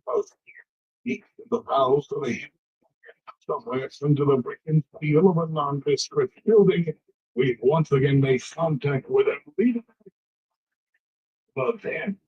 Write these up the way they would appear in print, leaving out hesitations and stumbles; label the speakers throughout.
Speaker 1: Both eat the bowels of a somewhere into the brick and steel of a nondescript building. We've once again made contact with a leader. But then,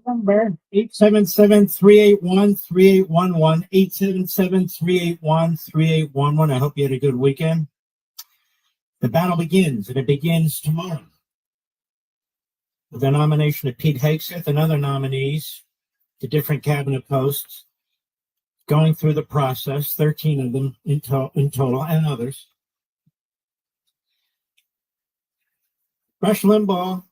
Speaker 1: number 877-381-3811, 877-381-3811. I hope you had a good weekend. The battle begins, and it begins tomorrow with the nomination of Pete Hegseth and other nominees to different cabinet posts, going through the process, 13 of them in total, and others. Rush Limbaugh,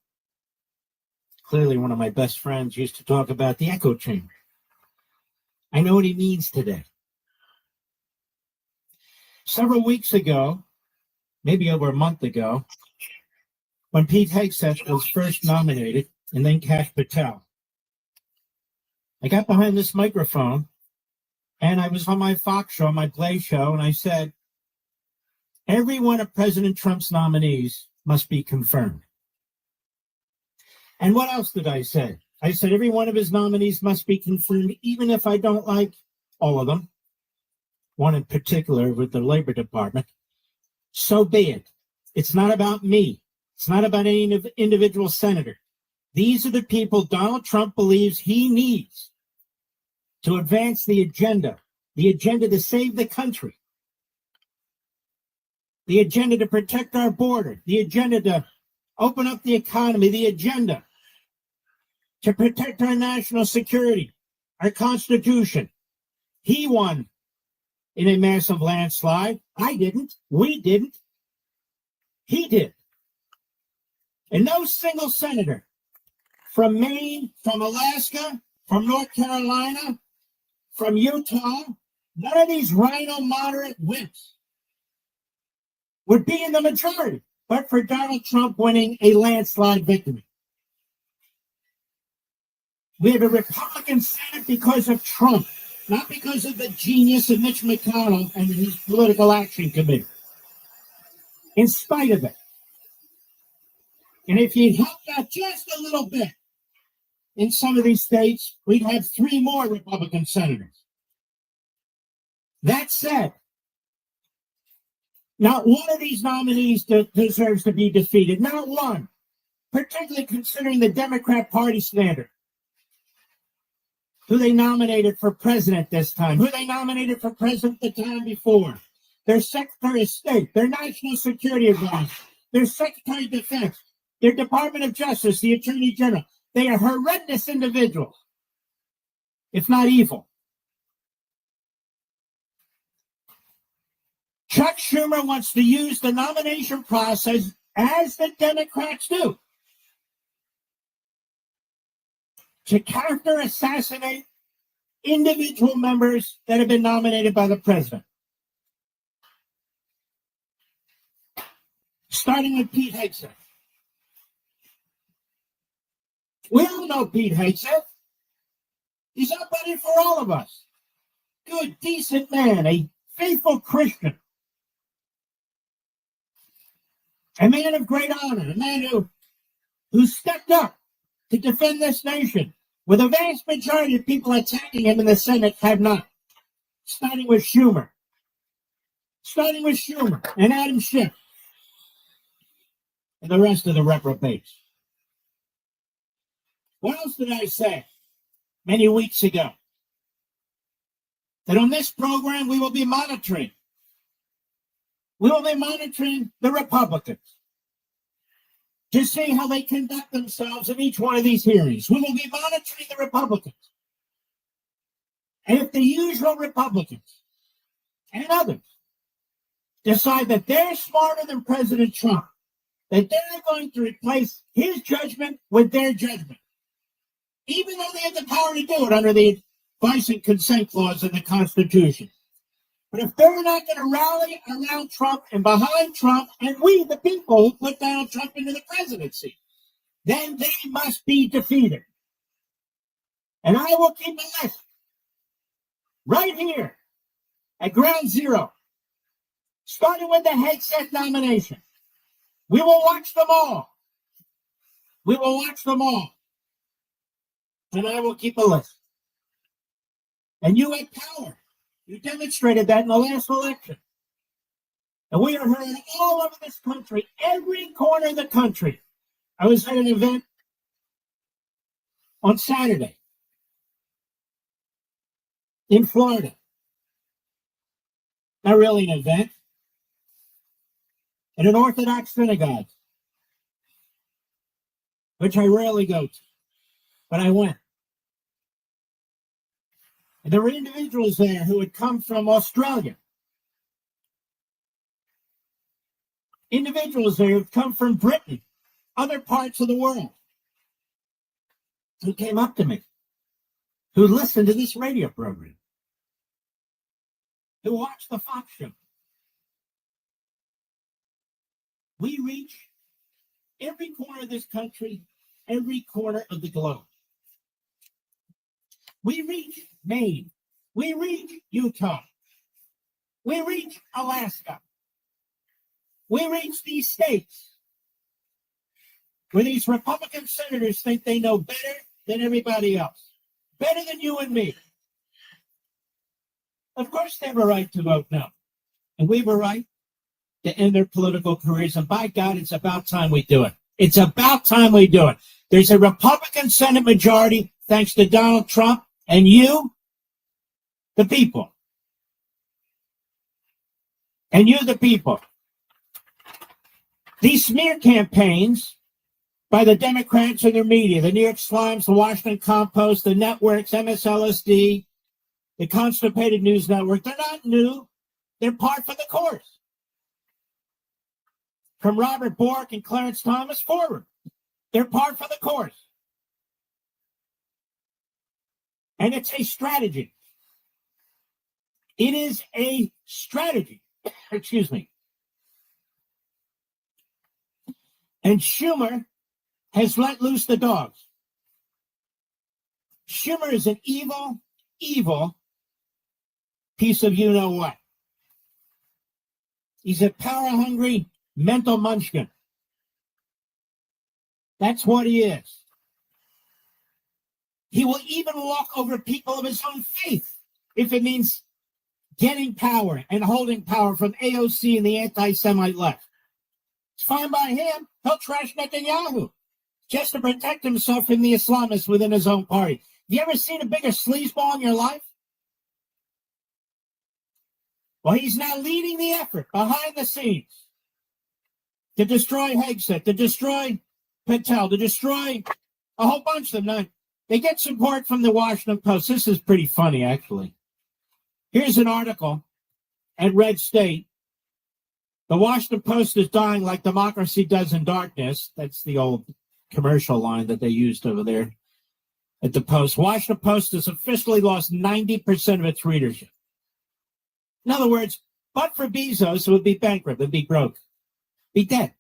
Speaker 1: clearly one of my best friends, used to talk about the echo chamber. I know what he means today. Several weeks ago, maybe over a month ago, when Pete Hegseth was first nominated, and then Kash Patel, I got behind this microphone, and I was on my Fox show, my Play show, and I said, every one of President Trump's nominees must be confirmed. And what else did I say? I said every one of his nominees must be confirmed, even if I don't like all of them. One in particular with the Labor Department. So be it. It's not about me. It's not about any individual senator. These are the people Donald Trump believes he needs to advance the agenda to save the country, the agenda to protect our border, the agenda to open up the economy, the agenda to protect our national security, our Constitution. He won in a massive landslide. I didn't. We didn't. He did. And no single senator from Maine, from Alaska, from North Carolina, from Utah, none of these rhino moderate wimps would be in the majority, but for Donald Trump winning a landslide victory. We have a Republican Senate because of Trump, not because of the genius of Mitch McConnell and his political action committee. In spite of it. And if you helped out just a little bit in some of these states, we'd have 3 more Republican senators. That said, not one of these nominees deserves to be defeated. Not one, particularly considering the Democrat Party standard. Who they nominated for president this time, who they nominated for president the time before, their Secretary of State, their National Security Advisor, their Secretary of Defense, their Department of Justice, the Attorney General. They are horrendous individuals, if not evil. Chuck Schumer wants to use the nomination process as the Democrats do to character assassinate individual members that have been nominated by the president. Starting with Pete Hegseth. We all know Pete Hegseth. He's a buddy for all of us. Good, decent man, a faithful Christian. A man of great honor, a man who stepped up to defend this nation, where the vast majority of people attacking him in the Senate have not, starting with Schumer. starting with Schumer and Adam Schiff and the rest of the reprobates. What else did I say many weeks ago? That on this program we will be monitoring. We will be monitoring the Republicans to see how they conduct themselves in each one of these hearings. We will be monitoring the Republicans. And if the usual Republicans and others decide that they're smarter than President Trump, that they're going to replace his judgment with their judgment, even though they have the power to do it under the advice and consent clause in the Constitution. But if they're not going to rally around Trump and behind Trump, and we, the people, who put Donald Trump into the presidency, then they must be defeated. And I will keep a list right here at ground zero, starting with the Hegseth nomination. We will watch them all. We will watch them all. And I will keep a list. And you had power. You demonstrated that in the last election. And we are heard all over this country, every corner of the country. I was at an event on Saturday in Florida. Not really an event. At an Orthodox synagogue, which I rarely go to, but I went. And there were individuals there who had come from Australia. Individuals there who had come from Britain, other parts of the world, who came up to me, who listened to this radio program, who watched the Fox show. We reach every corner of this country, every corner of the globe. We reach Maine. We reach Utah. We reach Alaska. We reach these states where these Republican senators think they know better than everybody else, better than you and me. Of course, they have a right to vote no. And we have a right to end their political careers. And by God, it's about time we do it. It's about time we do it. There's a Republican Senate majority, thanks to Donald Trump and you, the people. And you, the people. These smear campaigns by the Democrats and their media, the New York Slimes, the Washington Compost, the networks, MSLSD, the Constipated News Network, they're not new. They're par for the course. From Robert Bork and Clarence Thomas forward, they're par for the course. And it's a strategy. It is a strategy. Excuse me. And Schumer has let loose the dogs. Schumer is an evil, evil piece of you-know-what. He's a power-hungry mental munchkin. That's what he is. He will even walk over people of his own faith if it means getting power and holding power from AOC and the anti-Semite left. It's fine by him. He'll trash Netanyahu just to protect himself from the Islamists within his own party. Have you ever seen a bigger sleazeball in your life? Well, he's now leading the effort behind the scenes to destroy Hegseth, to destroy Patel, to destroy a whole bunch of them. Now, they get support from the Washington Post. This is pretty funny, actually. Here's an article at Red State. The Washington Post is dying like democracy does in darkness. That's the old commercial line that they used over there at the Post. Washington Post has officially lost 90% of its readership. In other words, but for Bezos, it would be bankrupt, it would be broke, be dead.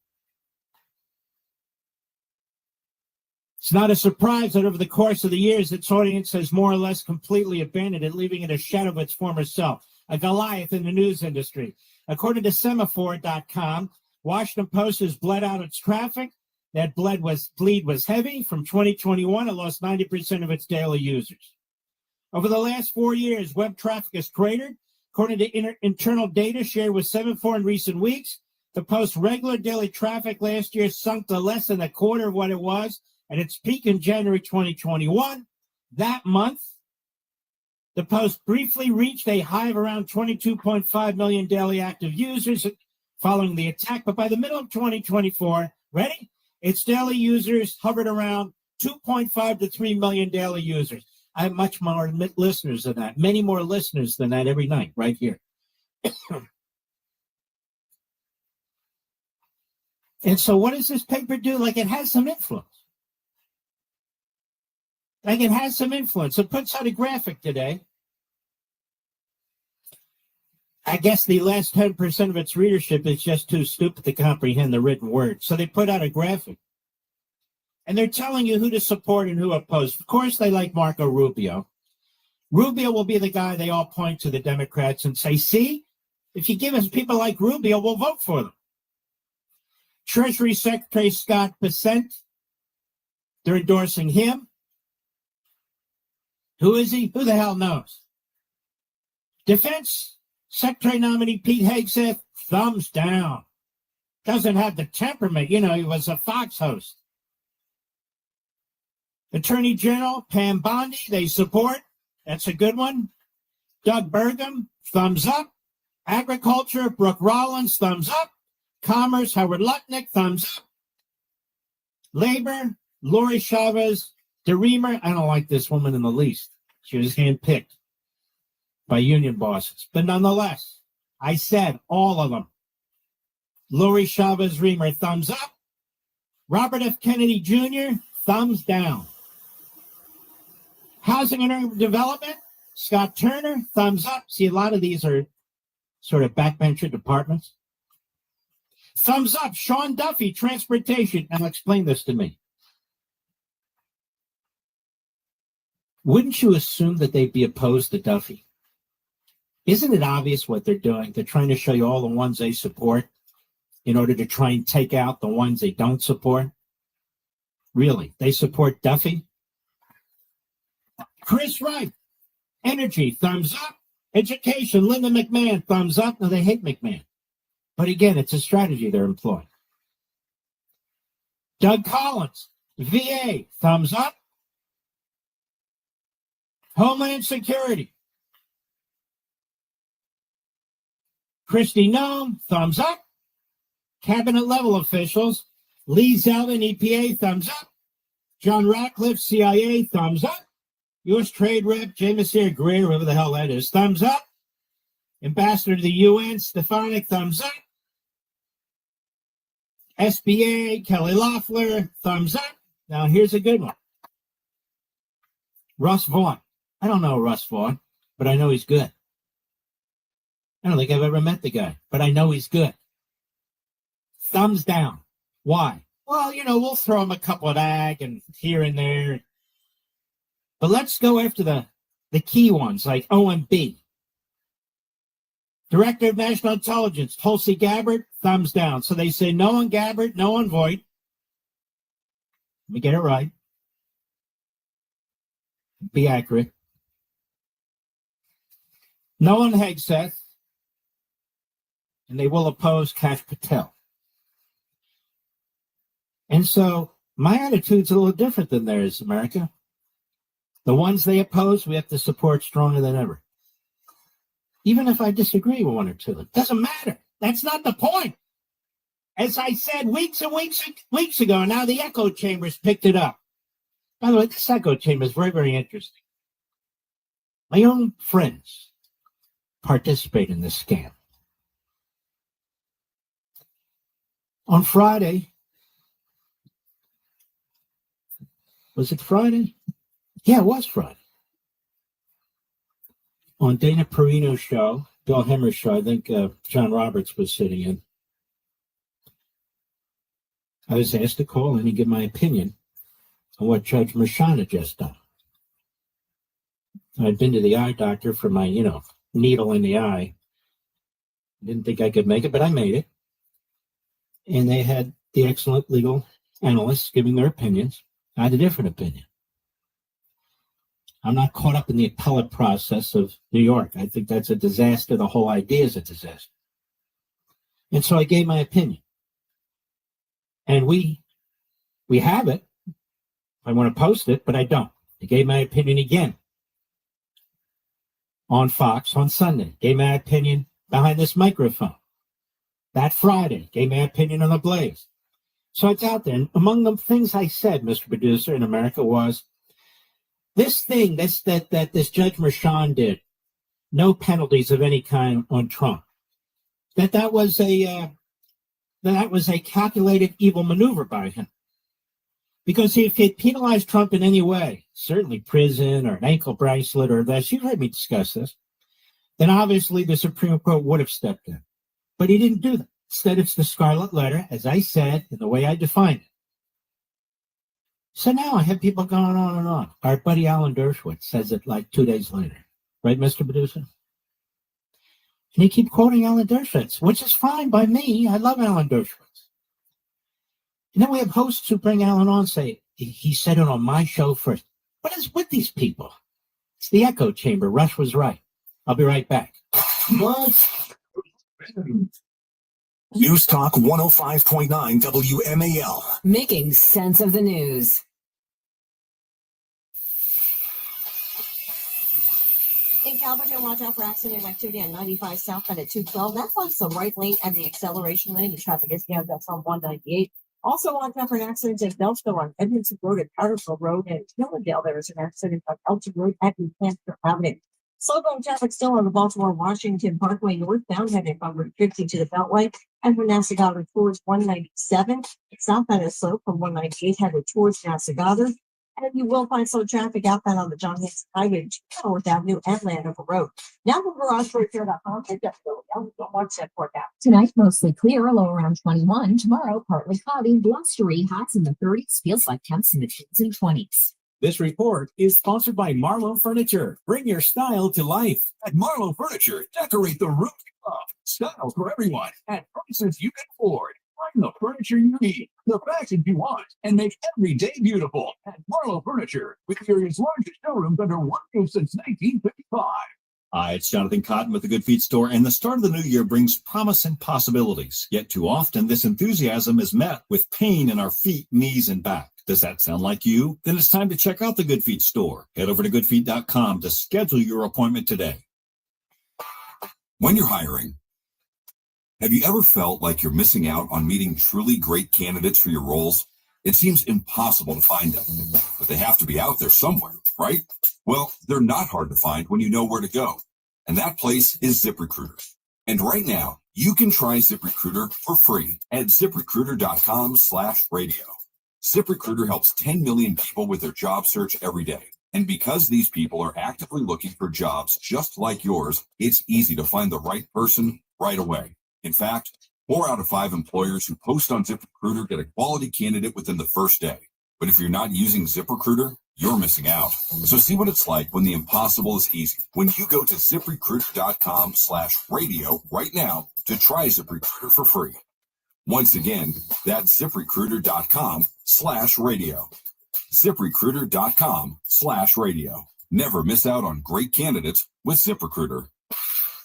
Speaker 1: It's not a surprise that over the course of the years, its audience has more or less completely abandoned it, leaving it a shadow of its former self, a Goliath in the news industry. According to Semaphore.com, Washington Post has bled out its traffic. That bleed was heavy. From 2021, it lost 90% of its daily users. Over the last 4 years, web traffic has cratered. According to internal data shared with 7-4 in recent weeks, the Post's regular daily traffic last year sunk to less than a quarter of what it was at its peak in January 2021. That month, the Post briefly reached a high of around 22.5 million daily active users following the attack, but by the middle of 2024, ready? Its daily users hovered around 2.5 to 3 million daily users. I have much more listeners than that, many more listeners than that every night right here. And so what does this paper do? Like, it has some influence. It puts out a graphic today. I guess the last 10% of its readership is just too stupid to comprehend the written word. So they put out a graphic. And they're telling you who to support and who oppose. Of course, they like Marco Rubio. Rubio will be the guy they all point to, the Democrats, and say, see, if you give us people like Rubio, we'll vote for them. Treasury Secretary Scott Bessent, they're endorsing him. Who is he? Who the hell knows? Defense Secretary nominee Pete Hegseth, thumbs down. Doesn't have the temperament. You know, he was a Fox host. Attorney General Pam Bondi, they support. That's a good one. Doug Burgum, thumbs up. Agriculture, Brooke Rollins, thumbs up. Commerce, Howard Lutnick, thumbs up. Labor, Lori Chavez DeReamer. I don't like this woman in the least. She was handpicked by union bosses. But nonetheless, I said all of them. Lori Chavez Reamer, thumbs up. Robert F. Kennedy Jr., thumbs down. Housing and Urban Development, Scott Turner, thumbs up. See, a lot of these are sort of backbencher departments. Thumbs up. Sean Duffy, Transportation. Now explain this to me. Wouldn't you assume that they'd be opposed to Duffy? Isn't it obvious what they're doing? They're trying to show you all the ones they support in order to try and take out the ones they don't support. Really, they support Duffy? Chris Wright, Energy, thumbs up. Education, Linda McMahon, thumbs up. No, they hate McMahon. But again, it's a strategy they're employing. Doug Collins, VA, thumbs up. Homeland Security. Kristi Noem, thumbs up. Cabinet level officials, Lee Zeldin, EPA, thumbs up. John Ratcliffe, CIA, thumbs up. U.S. Trade Rep, Jameson Greer, whoever the hell that is, thumbs up. Ambassador to the UN, Stefanik, thumbs up. SBA, Kelly Loeffler, thumbs up. Now, here's a good one. Russ Vaughn. I don't know Russ Vaughn, but I know he's good. I don't think I've ever met the guy, but I know he's good. Thumbs down. Why? Well, you know, we'll throw him a couple of ag and here and there. But let's go after the key ones, like OMB. Director of National Intelligence, Tulsi Gabbard, thumbs down. So they say no on Gabbard, no on Voight. Let me get it right. Be accurate. No on Hegseth. And they will oppose Kash Patel. And so my attitude's a little different than theirs, America. The ones they oppose, we have to support stronger than ever. Even if I disagree with one or two, it doesn't matter. That's not the point. As I said weeks and weeks ago, now the echo chambers picked it up. By the way, this echo chamber is very, very interesting. My own friends participate in this scam. On Friday, was it Friday? Yeah, it was Friday. On Dana Perino's show, Bill Hemmer's show, I think John Roberts was sitting in. I was asked to call in and give my opinion on what Judge Merchan had just done. I'd been to the eye doctor for my, needle in the eye. Didn't think I could make it, but I made it. And they had the excellent legal analysts giving their opinions. I had a different opinion. I'm not caught up in the appellate process of New York. I think that's a disaster. The whole idea is a disaster. And so I gave my opinion. And we have it. I want to post it, but I don't. I gave my opinion again on Fox on Sunday. Gave my opinion behind this microphone. That Friday, gave my opinion on the Blaze. So it's out there. And among the things I said, Mr. Producer, in America was this thing, that this Judge Merchan did, no penalties of any kind on Trump. That was a calculated evil maneuver by him. Because if he had penalized Trump in any way, certainly prison or an ankle bracelet or this, you've heard me discuss this, then obviously the Supreme Court would have stepped in. But he didn't do that. Instead, it's the scarlet letter, as I said, in the way I defined it. So now I have people going on and on. Our buddy Alan Dershowitz says it like 2 days later. Right, Mr. Producer? And he keep quoting Alan Dershowitz, which is fine by me. I love Alan Dershowitz. And then we have hosts who bring Alan on and say, he said it on my show first. What is with these people? It's the echo chamber. Rush was right. I'll be right back. What?
Speaker 2: News Talk 105.9 WMAL.
Speaker 3: Making sense of the news.
Speaker 4: In Calverton, watch out for accident activity on 95 southbound at 212. That blocks the right lane and the acceleration lane. The traffic is jammed up on 198. Also, watch out for an accident in Beltsville on Edmondson Road and Powdersville Road. And in Hillendale, there is an accident on Elton Road at New Hampshire Avenue. Slow going traffic still on the Baltimore-Washington Parkway northbound, heading from Route 50 to the Beltway, and from Nassau towards 197. Southbound is slow from 198 headed towards Nassau. And you will find slow traffic outbound on the John Hanson Highway to North Avenue and Landover Road. Now from GarageForRepair.com and WMAL forecast.
Speaker 3: Tonight, mostly clear, a low around 21. Tomorrow, partly cloudy, blustery, highs in the 30s, feels like temps in the teens and 20s.
Speaker 2: This report is sponsored by Marlowe Furniture. Bring your style to life. At Marlowe Furniture, decorate the room you love. Styles for everyone at prices you can afford. Find the furniture you need, the fashion you want, and make every day beautiful. At Marlowe Furniture, with the area's largest showrooms under one roof since 1955. Hi, it's Jonathan Cotton with the Good Feet Store, and the start of the new year brings promise and possibilities. Yet too often, this enthusiasm is met with pain in our feet, knees, and back. Does that sound like you? Then it's time to check out the Good Feet Store. Head over to goodfeet.com to schedule your appointment today. When you're hiring, have you ever felt like you're missing out on meeting truly great candidates for your roles? It seems impossible to find them, but they have to be out there somewhere, right? Well, they're not hard to find when you know where to go. And that place is ZipRecruiter. And right now, you can try ZipRecruiter for free at ZipRecruiter.com/radio. ZipRecruiter helps 10 million people with their job search every day. And because these people are actively looking for jobs just like yours, it's easy to find the right person right away. In fact, 4 out of 5 employers who post on ZipRecruiter get a quality candidate within the first day. But if you're not using ZipRecruiter, you're missing out. So see what it's like when the impossible is easy. When you go to ZipRecruiter.com/radio right now to try ZipRecruiter for free. Once again, that's ZipRecruiter.com/radio. ZipRecruiter.com/radio. Never miss out on great candidates with ZipRecruiter.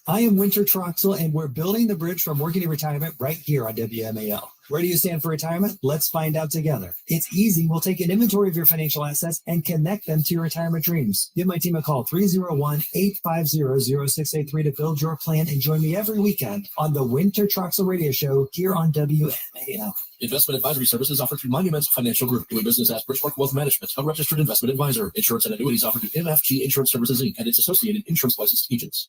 Speaker 5: I am Winter Troxel, and we're building the bridge from working to retirement right here on WMAL. Where do you stand for retirement? Let's find out together. It's easy. We'll take an inventory of your financial assets and connect them to your retirement dreams. Give my team a call, 301-850-0683 to build your plan, and join me every weekend on the Winter Troxel Radio Show here on WMAL.
Speaker 6: Investment advisory services offered through Monument Financial Group, doing business as Bridgemark Wealth Management, a registered investment advisor. Insurance and annuities offered through MFG Insurance Services, Inc. and its associated insurance licensed agents.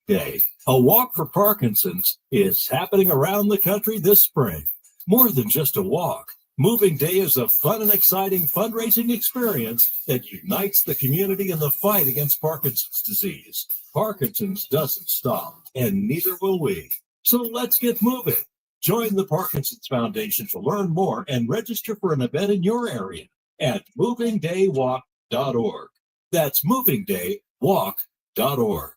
Speaker 7: Day. A walk for Parkinson's is happening around the country this spring. More than just a walk, Moving Day is a fun and exciting fundraising experience that unites the community in the fight against Parkinson's disease. Parkinson's doesn't stop, and neither will we. So let's get moving. Join the Parkinson's Foundation to learn more and register for an event in your area at movingdaywalk.org. That's movingdaywalk.org.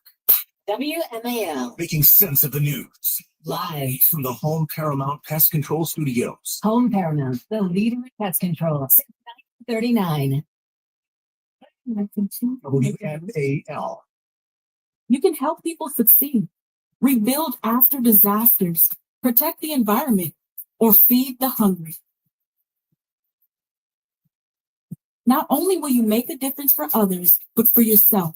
Speaker 3: WMAL.
Speaker 2: Making sense of the news.
Speaker 3: Live
Speaker 2: from the Home Paramount Pest Control Studios.
Speaker 3: Home Paramount, the leader in pest control, since 1939.
Speaker 2: WMAL.
Speaker 8: You can help people succeed, rebuild after disasters, protect the environment, or feed the hungry. Not only will you make a difference for others, but for yourself.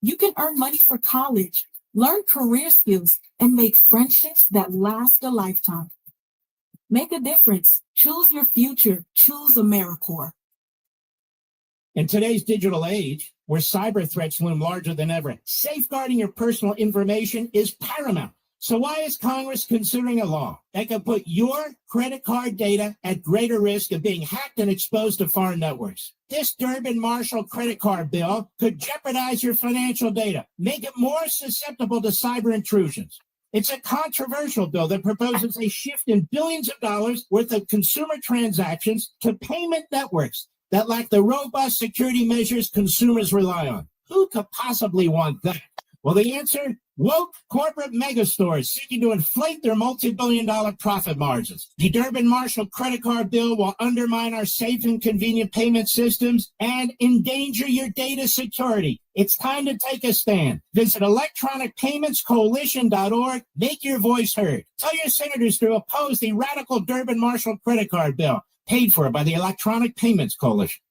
Speaker 8: You can earn money for college, learn career skills, and make friendships that last a lifetime. Make a difference. Choose your future. Choose AmeriCorps.
Speaker 1: In today's digital age, where cyber threats loom larger than ever, safeguarding your personal information is paramount. So why is Congress considering a law that could put your credit card data at greater risk of being hacked and exposed to foreign networks? This Durbin-Marshall credit card bill could jeopardize your financial data, make it more susceptible to cyber intrusions. It's a controversial bill that proposes a shift in billions of dollars worth of consumer transactions to payment networks that lack the robust security measures consumers rely on. Who could possibly want that? Well, the answer, woke corporate megastores seeking to inflate their multi-billion-dollar profit margins. The Durbin-Marshall credit card bill will undermine our safe and convenient payment systems and endanger your data security. It's time to take a stand. Visit electronicpaymentscoalition.org. Make your voice heard. Tell your senators to oppose the radical Durbin-Marshall credit card bill, paid for by the Electronic Payments Coalition.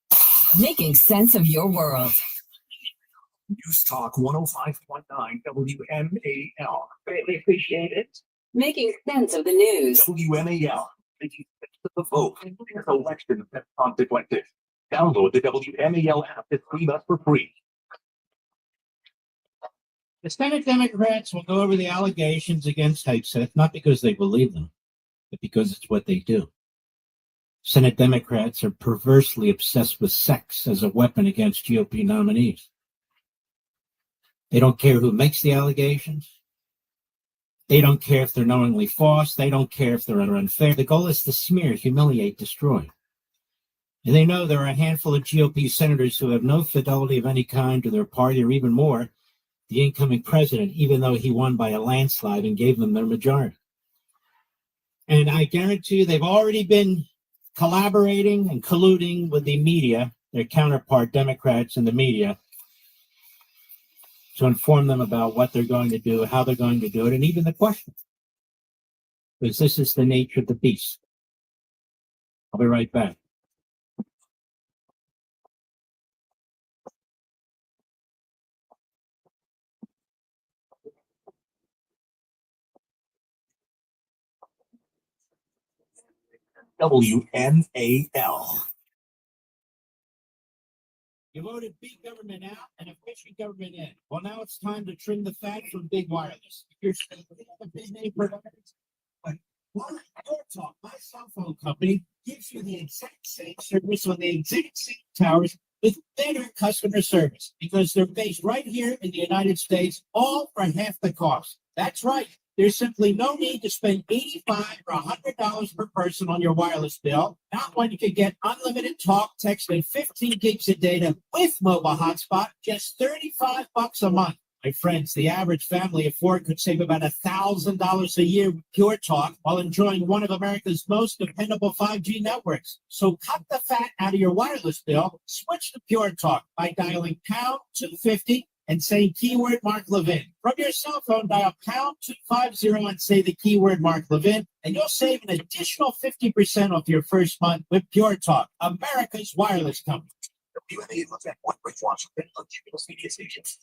Speaker 3: Making sense of your world.
Speaker 2: News Talk 105.9 WMAL. Greatly appreciate it.
Speaker 3: Making sense of the news.
Speaker 2: WMAL. Making sense of the vote. There's election consequences. Download the WMAL app to stream us for free.
Speaker 1: The Senate Democrats will go over the allegations against Hegseth, not because they believe them, but because it's what they do. Senate Democrats are perversely obsessed with sex as a weapon against GOP nominees. They don't care who makes the allegations. They don't care if they're knowingly false. They don't care if they're unfair. The goal is to smear, humiliate, destroy. And they know there are a handful of GOP senators who have no fidelity of any kind to their party, or even more, the incoming president, even though he won by a landslide and gave them their majority. And I guarantee you they've already been collaborating and colluding with the media, their counterpart Democrats in the media, to inform them about what they're going to do, how they're going to do it, and even the question. Because this is the nature of the beast. I'll be right back.
Speaker 2: WMAL.
Speaker 1: You voted big government out and efficient government in. Well, now it's time to trim the fat from big wireless. If you're still a big name providers, but Your Talk, my cell phone company, gives you the exact same service on the exact same towers with better customer service because they're based right here in the United States, all for half the cost. That's right. There's simply no need to spend $85 or $100 per person on your wireless bill. Not when you can get unlimited talk, text, and 15 gigs of data with mobile hotspot, just $35 a month. My friends, the average family of four could save about $1,000 a year with Pure Talk while enjoying one of America's most dependable 5G networks. So cut the fat out of your wireless bill. Switch to Pure Talk by dialing pound 250 and saying keyword Mark Levin. From your cell phone, dial pound 250 and say the keyword Mark Levin, and you'll save an additional 50% off your first month with Pure Talk, America's wireless company.
Speaker 2: WMAL looks at one Bridge Washington on Cumulus Media Stations.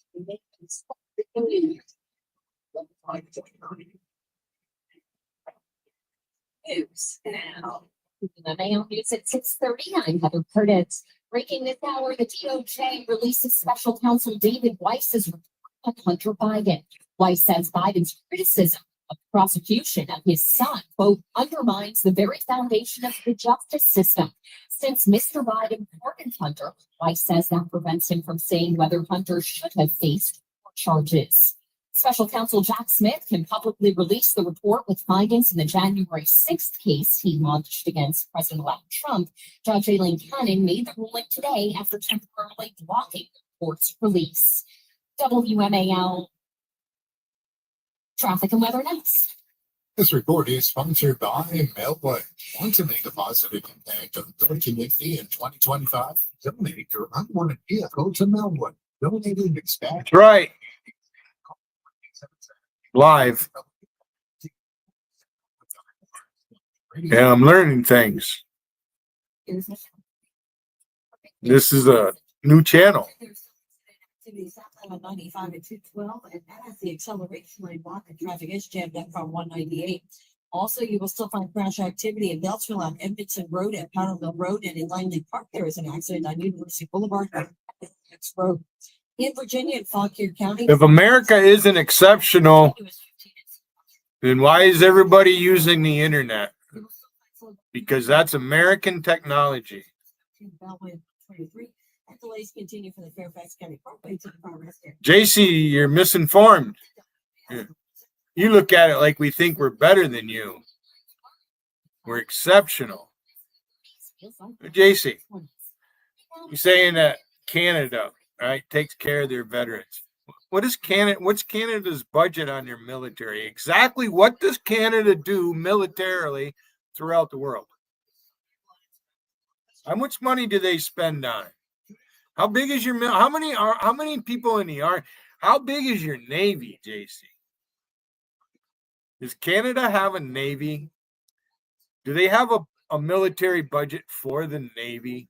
Speaker 3: News now. The mail news at 6:39. Heather Curtis. Breaking this hour, the DOJ releases special counsel David Weiss's report on Hunter Biden. Weiss says Biden's criticism of the prosecution of his son, quote, undermines the very foundation of the justice system. Since Mr. Biden pardoned Hunter, Weiss says that prevents him from saying whether Hunter should have faced more charges. Special counsel Jack Smith can publicly release the report with findings in the January 6th case he launched against President-elect Trump. Judge Aileen Cannon made the ruling today after temporarily blocking the report's release. WMAL traffic and weather next.
Speaker 9: This report is sponsored by Melwood. Want to make a positive impact on the community in 2025? Donate your unwanted vehicle to Melwood. Donating expect.
Speaker 1: That's right. Live. Yeah, I'm learning things. This is a new channel.
Speaker 4: Activity southbound on 95 and 212, and as the acceleration lane block and traffic is jammed up from 198. Also, you will still find crash activity in Beltsville on Edmondson Road and Powder Mill Road, and in Langley Park, there is an accident on University Boulevard and Essex Road. In Virginia and Fauquier County.
Speaker 1: If America isn't exceptional, then why is everybody using the internet? Because that's American technology.
Speaker 4: Delays continue for the Fairfax County Parkway to the Farmers Area.
Speaker 1: JC, you're misinformed. You look at it like we think we're better than you. We're exceptional. JC, you're saying that Canada, right, takes care of their veterans. What is Canada? What's Canada's budget on their military? Exactly what does Canada do militarily throughout the world? How much money do they spend on it? How big is your how many people in the army? How big is your navy, JC? Does Canada have a navy? Do they have a military budget for the navy?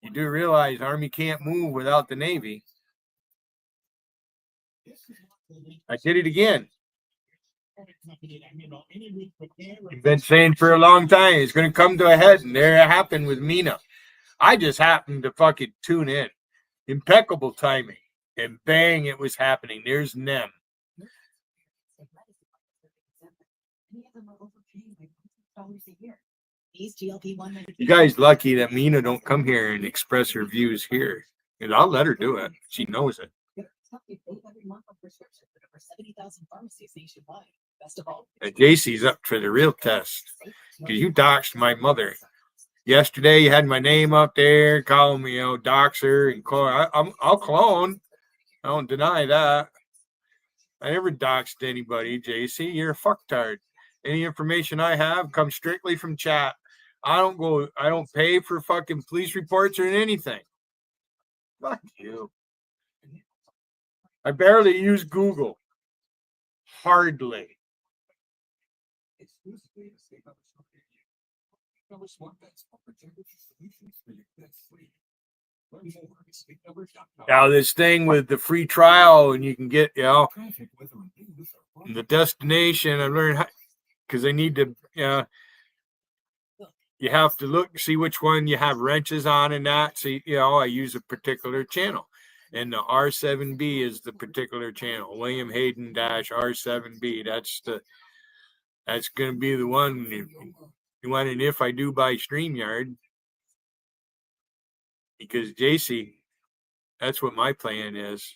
Speaker 1: You do realize Army can't move without the navy. I did it again. You've been saying for a long time it's going to come to a head, and there it happened with Mina. I just happened to fucking tune in. Impeccable timing. And bang, it was happening. There's Nem. You guys lucky that Mina don't come here and express her views here. And I'll let her do it. She knows it. JC's up for the real test. Because you doxed my mother. Yesterday, you had my name up there, calling me, doxer and clone. I'll clone. I don't deny that. I never doxed anybody, JC. You're a fucktard. Any information I have comes strictly from chat. I don't pay for fucking police reports or anything. Fuck you. I barely use Google. Hardly. Now this thing with the free trial, and you can get, the destination. I learned how, because I need to, you have to look, see which one you have wrenches on and that. See, I use a particular channel, and the R7B is the particular channel. William Hayden -R7B. That's going to be the one. You want an if I do by StreamYard, because JC, that's what my plan is.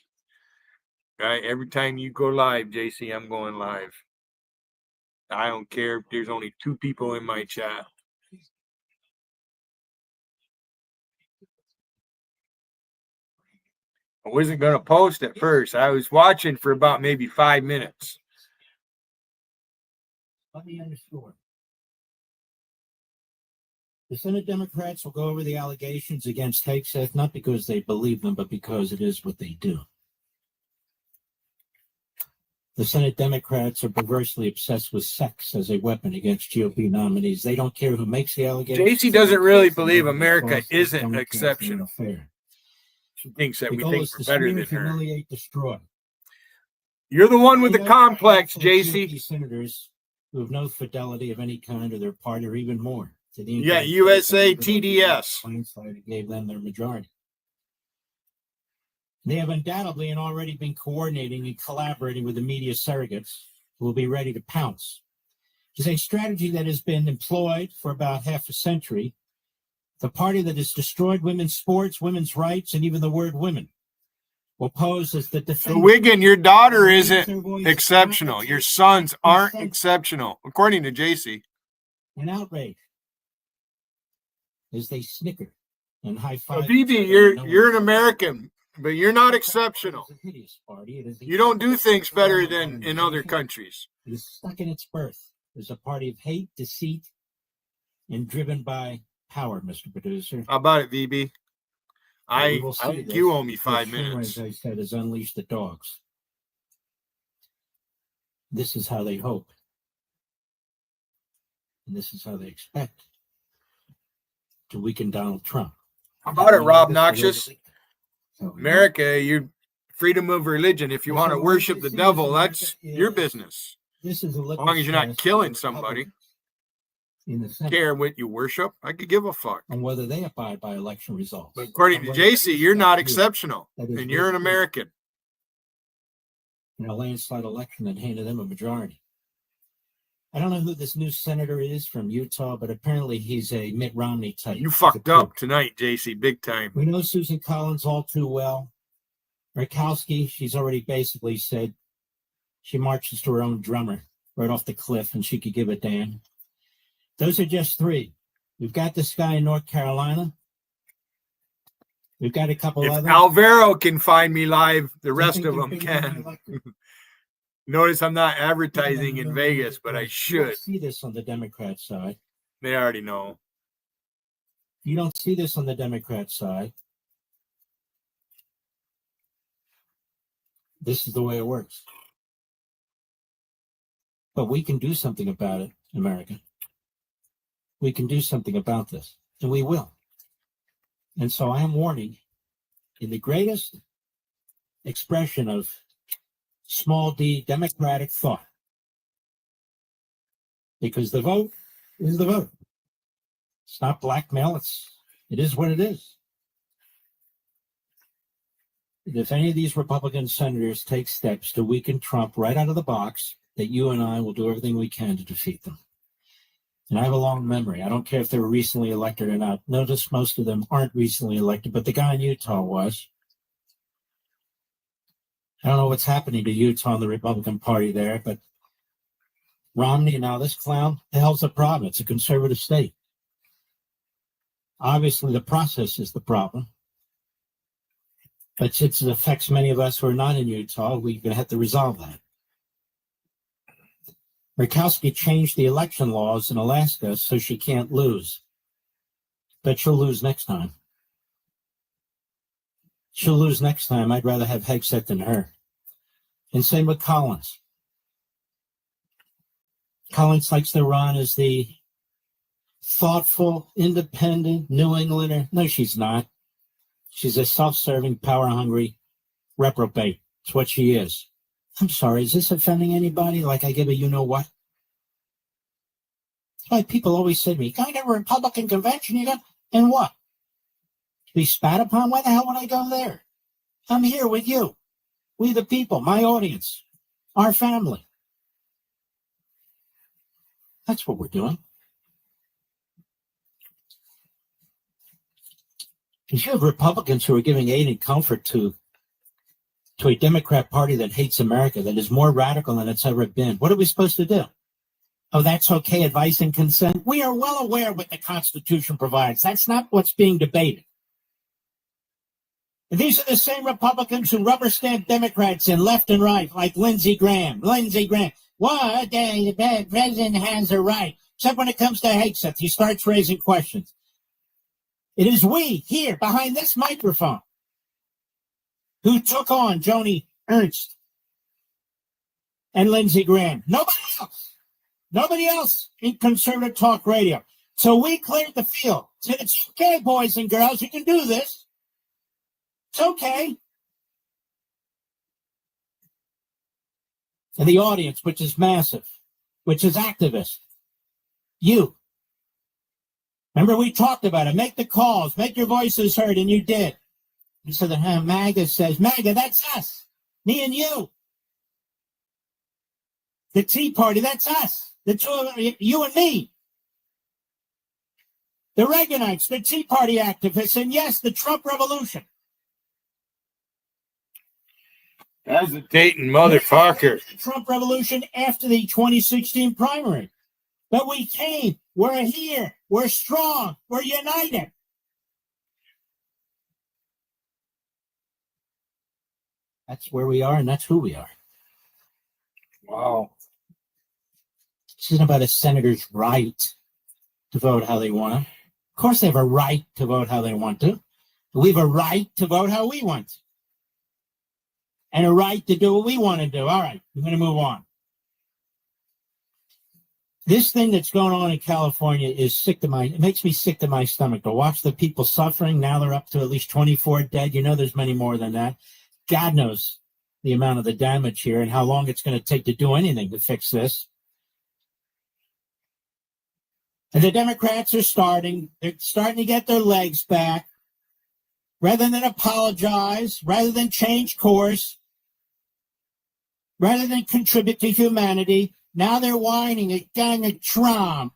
Speaker 1: Right? Every time you go live, JC, I'm going live. I don't care if there's only 2 people in my chat. I wasn't going to post at first. I was watching for about maybe 5 minutes.
Speaker 10: Let me underscore. The Senate Democrats will go over the allegations against Hegseth, not because they believe them, but because it is what they do. The Senate Democrats are perversely obsessed with sex as a weapon against GOP nominees. They don't care who makes the allegations.
Speaker 1: JC doesn't really believe America isn't exceptional. She thinks that we think we're better than her.
Speaker 10: Humiliate, destroy.
Speaker 1: You're the one with the complex, JC.
Speaker 10: Senators who have no fidelity of any kind to their party, or even more.
Speaker 1: Yeah, USA TDS.
Speaker 10: Landslide gave them their majority. They have undoubtedly and already been coordinating and collaborating with the media surrogates who will be ready to pounce. It is a strategy that has been employed for about half a century. The party that has destroyed women's sports, women's rights, and even the word women will pose as the defense.
Speaker 1: Wiggin, your daughter isn't exceptional. Your sons aren't exceptional, according to JC.
Speaker 10: An outrage as they snicker and high five.
Speaker 1: Vivi, you're an American.
Speaker 9: But you're not exceptional.
Speaker 10: It is a hideous party. It is the
Speaker 9: You don't do things better than in other countries.
Speaker 10: It is stuck in its birth. It's a party of hate, deceit, and driven by power, Mr. Producer.
Speaker 9: How about it, VB?
Speaker 10: We
Speaker 9: I
Speaker 10: will see
Speaker 9: think
Speaker 10: this.
Speaker 9: you owe me
Speaker 10: The
Speaker 9: 5
Speaker 10: Schumer,
Speaker 9: minutes.
Speaker 10: as I said, has unleashed the dogs. This is how they hope. And this is how they expect to weaken Donald Trump.
Speaker 9: How about it,
Speaker 10: We know
Speaker 9: Rob
Speaker 10: this
Speaker 9: Noxious?
Speaker 10: already. So,
Speaker 9: America, you freedom of religion. If you want to
Speaker 10: So
Speaker 9: worship
Speaker 10: what
Speaker 9: the
Speaker 10: you see
Speaker 9: devil,
Speaker 10: is
Speaker 9: that's
Speaker 10: America
Speaker 9: your
Speaker 10: is-
Speaker 9: business.
Speaker 10: This is a
Speaker 9: As long as you're not killing somebody.
Speaker 10: In the Senate
Speaker 9: Care what you worship. I could give a fuck.
Speaker 10: on whether they abide by election results.
Speaker 9: But according
Speaker 10: And
Speaker 9: to
Speaker 10: whether
Speaker 9: JC,
Speaker 10: they
Speaker 9: you're not
Speaker 10: respect you
Speaker 9: exceptional.
Speaker 10: That is
Speaker 9: And you're an
Speaker 10: with you
Speaker 9: American.
Speaker 10: in a landslide election that handed them a majority. I don't know who this new senator is from Utah, but apparently he's a Mitt Romney type.
Speaker 9: You
Speaker 10: He's a
Speaker 9: fucked up
Speaker 10: crook.
Speaker 9: tonight, JC, big time.
Speaker 10: We know Susan Collins all too well. Murkowski, she's already basically said she marches to her own drummer right off the cliff and she could give a damn. Those are just three. We've got this guy in North Carolina. We've got a couple
Speaker 9: If
Speaker 10: others.
Speaker 9: Alvaro can find me live, the
Speaker 10: Do you
Speaker 9: rest
Speaker 10: think
Speaker 9: of
Speaker 10: they're
Speaker 9: them
Speaker 10: bigger than
Speaker 9: can.
Speaker 10: the electorate?
Speaker 9: Notice I'm not advertising
Speaker 10: Bigger
Speaker 9: in
Speaker 10: than
Speaker 9: Vegas, but I
Speaker 10: You
Speaker 9: should.
Speaker 10: don't see this on the Democrat side.
Speaker 9: They already know.
Speaker 10: You don't see this on the Democrat side. This is the way it works. But we can do something about it, America. We can do something about this, and we will. And so I am warning, in the greatest expression of small d democratic thought, because the vote is the vote. It's not blackmail. It is what it is. And if any of these Republican senators take steps to weaken Trump right out of the box, that you and I will do everything we can to defeat them. And I have a long memory. I don't care if they were recently elected or not. Notice most of them aren't recently elected, but the guy in Utah was. I don't know what's happening to Utah and the Republican Party there, but Romney and now this clown, the hell's the problem? It's a conservative state. Obviously, the process is the problem. But since it affects many of us who are not in Utah, we're going to have to resolve that. Murkowski changed the election laws in Alaska so she can't lose. But she'll lose next time. She'll lose next time. I'd rather have Hegseth than her. And same with Collins. Collins likes to run as the thoughtful, independent New Englander. No, she's not. She's a self-serving, power-hungry reprobate. It's what she is. I'm sorry, is this offending anybody? Like I give a you-know-what? That's why people always say to me, going to a Republican convention, you go, and what? Be spat upon? Why the hell would I go there? I'm here with you. We the people, my audience, our family. That's what we're doing. Because you have Republicans who are giving aid and comfort to a Democrat Party that hates America, that is more radical than it's ever been. What are we supposed to do? Oh, that's okay, advice and consent. We are well aware what the Constitution provides. That's not what's being debated. And these are the same Republicans who rubber stamp Democrats in left and right, like Lindsey Graham. Lindsey Graham. What? The president has a right. Except when it comes to Hegseth, he starts raising questions. It is we here behind this microphone who took on Joni Ernst and Lindsey Graham. Nobody else. Nobody else in conservative talk radio. So we cleared the field. Said, it's okay, boys and girls, you can do this. It's okay. And the audience, which is massive, which is activist, you. Remember, we talked about it. Make the calls, make your voices heard, and you did. You said that MAGA says, MAGA, that's us. Me and you. The Tea Party, that's us. The two of you and me. The Reaganites, the Tea Party activists, and yes, the Trump Revolution.
Speaker 9: Hesitating motherfucker.
Speaker 10: The Trump Revolution after the 2016 primary. But we came. We're here. We're strong. We're united. That's where we are, and that's who we are.
Speaker 9: Wow.
Speaker 10: This isn't about a senator's right to vote how they want to. Of course, they have a right to vote how they want to. But we have a right to vote how we want to. And a right to do what we want to do. All right, I'm going to move on. This thing that's going on in California is it makes me sick to my stomach to watch the people suffering. Now they're up to at least 24 dead. You know there's many more than that. God knows the amount of the damage here and how long it's going to take to do anything to fix this. And the Democrats are they're starting to get their legs back. Rather than apologize, rather than change course, rather than contribute to humanity, now they're whining against Trump.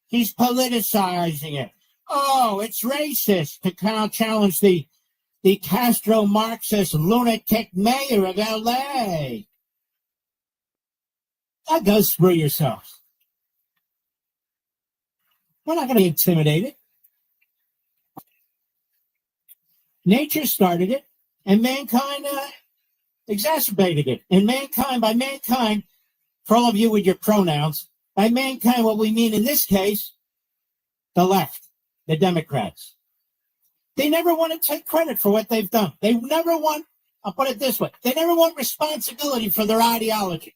Speaker 10: He's politicizing it. Oh, it's racist to challenge the Castro-Marxist lunatic mayor of L.A. That goes through yourselves. We're not going to be intimidated. Nature started it, and mankind exacerbated it. And by mankind, for all of you with your pronouns, by mankind, what we mean in this case, the left, the Democrats. They never want to take credit for what they've done. They never want, I'll put it this way, they never want responsibility for their ideology.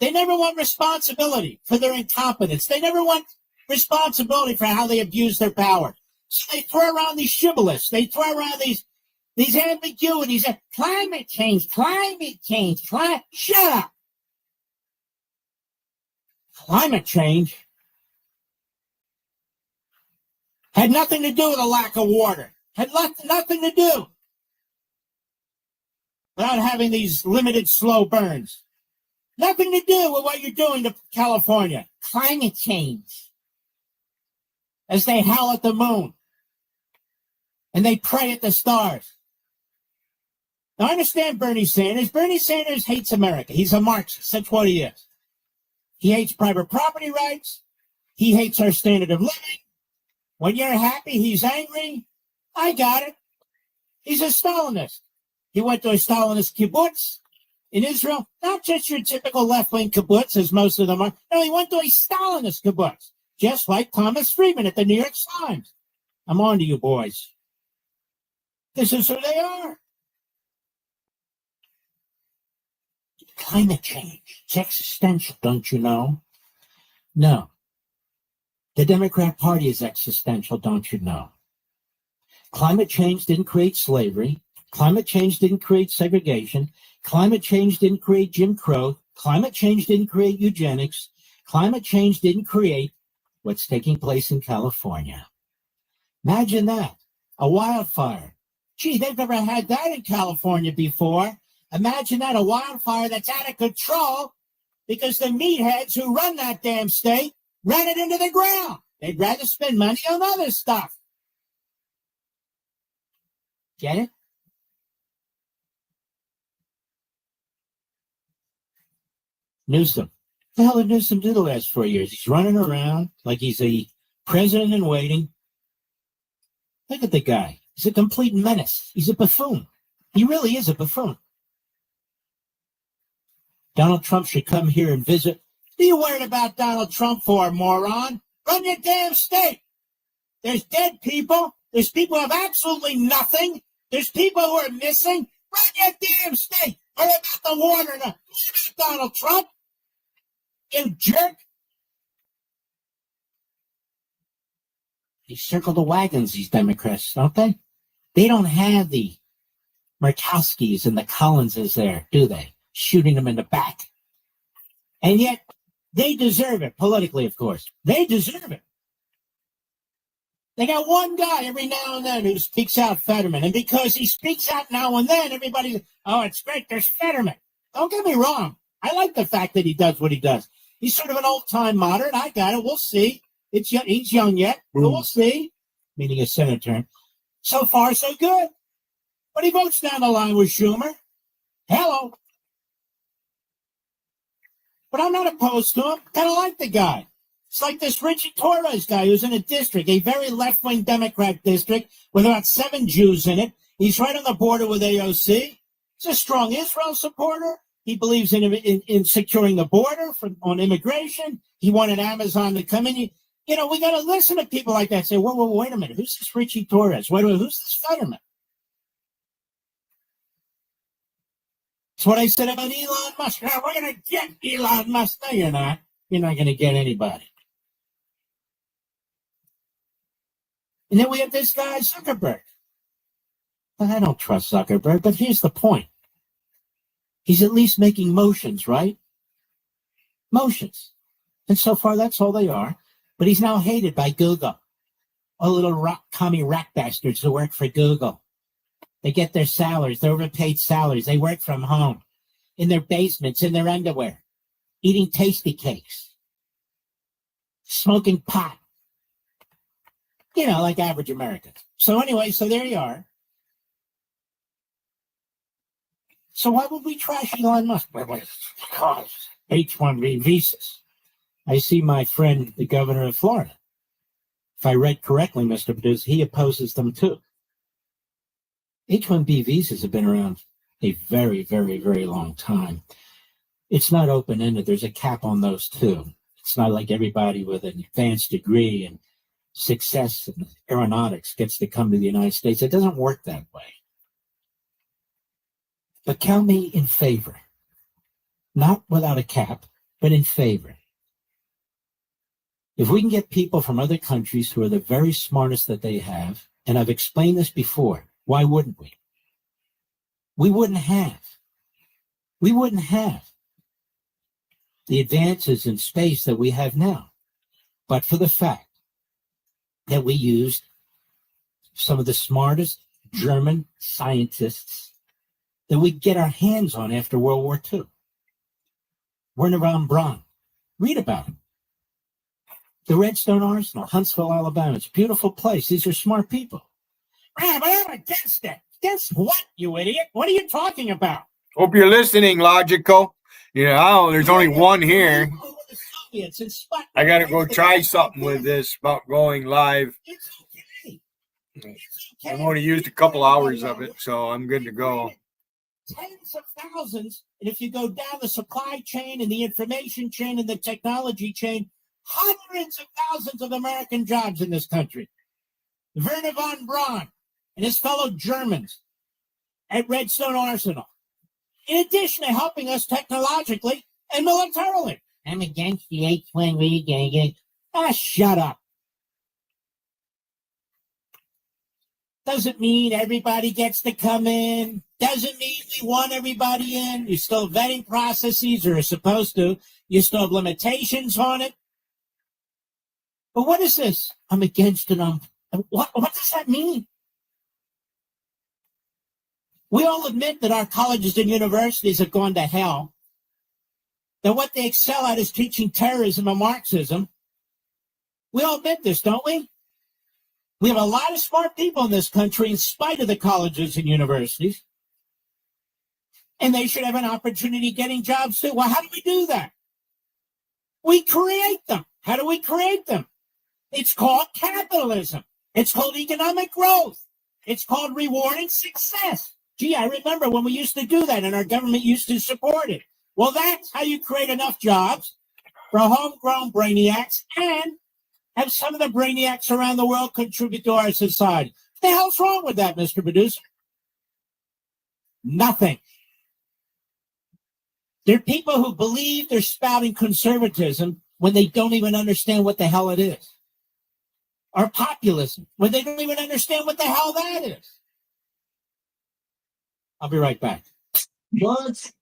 Speaker 10: They never want responsibility for their incompetence. They never want responsibility for how they abuse their power. So they throw around these shibboleths. They throw around these ambiguities. Climate change. Shut up. Climate change had nothing to do with a lack of water. Had nothing to do without having these limited slow burns. Nothing to do with what you're doing to California. Climate change. As they howl at the moon and they pray at the stars. Now, I understand Bernie Sanders. Bernie Sanders hates America. He's a Marxist. That's what he is. He hates private property rights. He hates our standard of living. When you're happy, he's angry. I got it. He's a Stalinist. He went to a Stalinist kibbutz in Israel. Not just your typical left-wing kibbutz, as most of them are. No, he went to a Stalinist kibbutz, just like Thomas Friedman at the New York Times. I'm on to you, boys. This is who they are. Climate change. It's existential, don't you know? No. The Democrat Party is existential, don't you know? Climate change didn't create slavery. Climate change didn't create segregation. Climate change didn't create Jim Crow. Climate change didn't create eugenics. Climate change didn't create what's taking place in California. Imagine that. A wildfire. Gee, they've never had that in California before. Imagine that, a wildfire that's out of control because the meatheads who run that damn state ran it into the ground. They'd rather spend money on other stuff. Get it? Newsom. What the hell did Newsom do the last 4 years? He's running around like he's a president in waiting. Look at the guy. He's a complete menace. He's a buffoon. He really is a buffoon. Donald Trump should come here and visit. What are you worried about Donald Trump for, moron? Run your damn state. There's dead people. There's people who have absolutely nothing. There's people who are missing. Run your damn state. Worry about the water. Worry about Donald Trump. You jerk. They circle the wagons, these Democrats, don't they? They don't have the Murkowskis and the Collinses there, do they? Shooting them in the back. And yet, they deserve it, politically, of course. They deserve it. They got one guy every now and then who speaks out Fetterman. And because he speaks out now and then, everybody's, oh, it's great, there's Fetterman. Don't get me wrong. I like the fact that he does what he does. He's sort of an old-time moderate. I got it. We'll see. He's young yet, but we'll see. Meaning a senator. So far, so good. But he votes down the line with Schumer. Hello. But I'm not opposed to him. Kind of like the guy. It's like this Richie Torres guy who's in a district, a very left-wing Democrat district with about 7 Jews in it. He's right on the border with AOC. He's a strong Israel supporter. He believes in securing the border on immigration. He wanted Amazon to come in. You know, we got to listen to people like that. Say, whoa, wait a minute. Who's this Richie Torres? Wait a minute. Who's this Fetterman? That's what I said about Elon Musk. Now, we're going to get Elon Musk. No, you're not. You're not going to get anybody. And then we have this guy, Zuckerberg. Well, I don't trust Zuckerberg, but here's the point. He's at least making motions, right? Motions. And so far, that's all they are. But he's now hated by Google. All little commie rat bastards who work for Google. They get their salaries, their overpaid salaries. They work from home, in their basements, in their underwear, eating tasty cakes, smoking pot. You know, like average Americans. So anyway, so there you are. So why would we trash Elon Musk? Because H-1B visas. I see my friend, the governor of Florida. If I read correctly, Mr. Producer, he opposes them too. H-1B visas have been around a very, very, very long time. It's not open-ended. There's a cap on those too. It's not like everybody with an advanced degree and success in aeronautics gets to come to the United States. It doesn't work that way. But count me in favor. Not without a cap, but in favor. If we can get people from other countries who are the very smartest that they have, and I've explained this before, why wouldn't we? We wouldn't have the advances in space that we have now, but for the fact that we used some of the smartest German scientists that we get our hands on after World War II. Werner von Braun. Read about him. The Redstone Arsenal, Huntsville, Alabama. It's a beautiful place. These are smart people. But I'm against it. Against what, you idiot? What are you talking about?
Speaker 11: Hope you're listening, Logical. You know, there's only one here. I got to go try something with this about going live.
Speaker 10: It's okay.
Speaker 11: I've only used a couple hours of it, so I'm good to go.
Speaker 10: Tens of thousands, and if you go down the supply chain and the information chain and the technology chain, hundreds of thousands of American jobs in this country. Werner von Braun and his fellow Germans at Redstone Arsenal. In addition to helping us technologically and militarily. I'm against the H-1B gang. Shut up. Doesn't mean everybody gets to come in. Doesn't mean we want everybody in. You still have vetting processes, or are supposed to. You still have limitations on it. But what is this? I'm against it. What does that mean? We all admit that our colleges and universities have gone to hell. That what they excel at is teaching terrorism and Marxism. We all admit this, don't we? We have a lot of smart people in this country in spite of the colleges and universities. And they should have an opportunity getting jobs too. Well, how do we do that? We create them. How do we create them? It's called capitalism. It's called economic growth. It's called rewarding success. Gee, I remember when we used to do that and our government used to support it. Well, that's how you create enough jobs for homegrown brainiacs and have some of the brainiacs around the world contribute to our society. What the hell's wrong with that, Mr. Producer? Nothing. There are people who believe they're spouting conservatism when they don't even understand what the hell it is. Or populism, when they don't even understand what the hell that is. I'll be right back.
Speaker 2: What?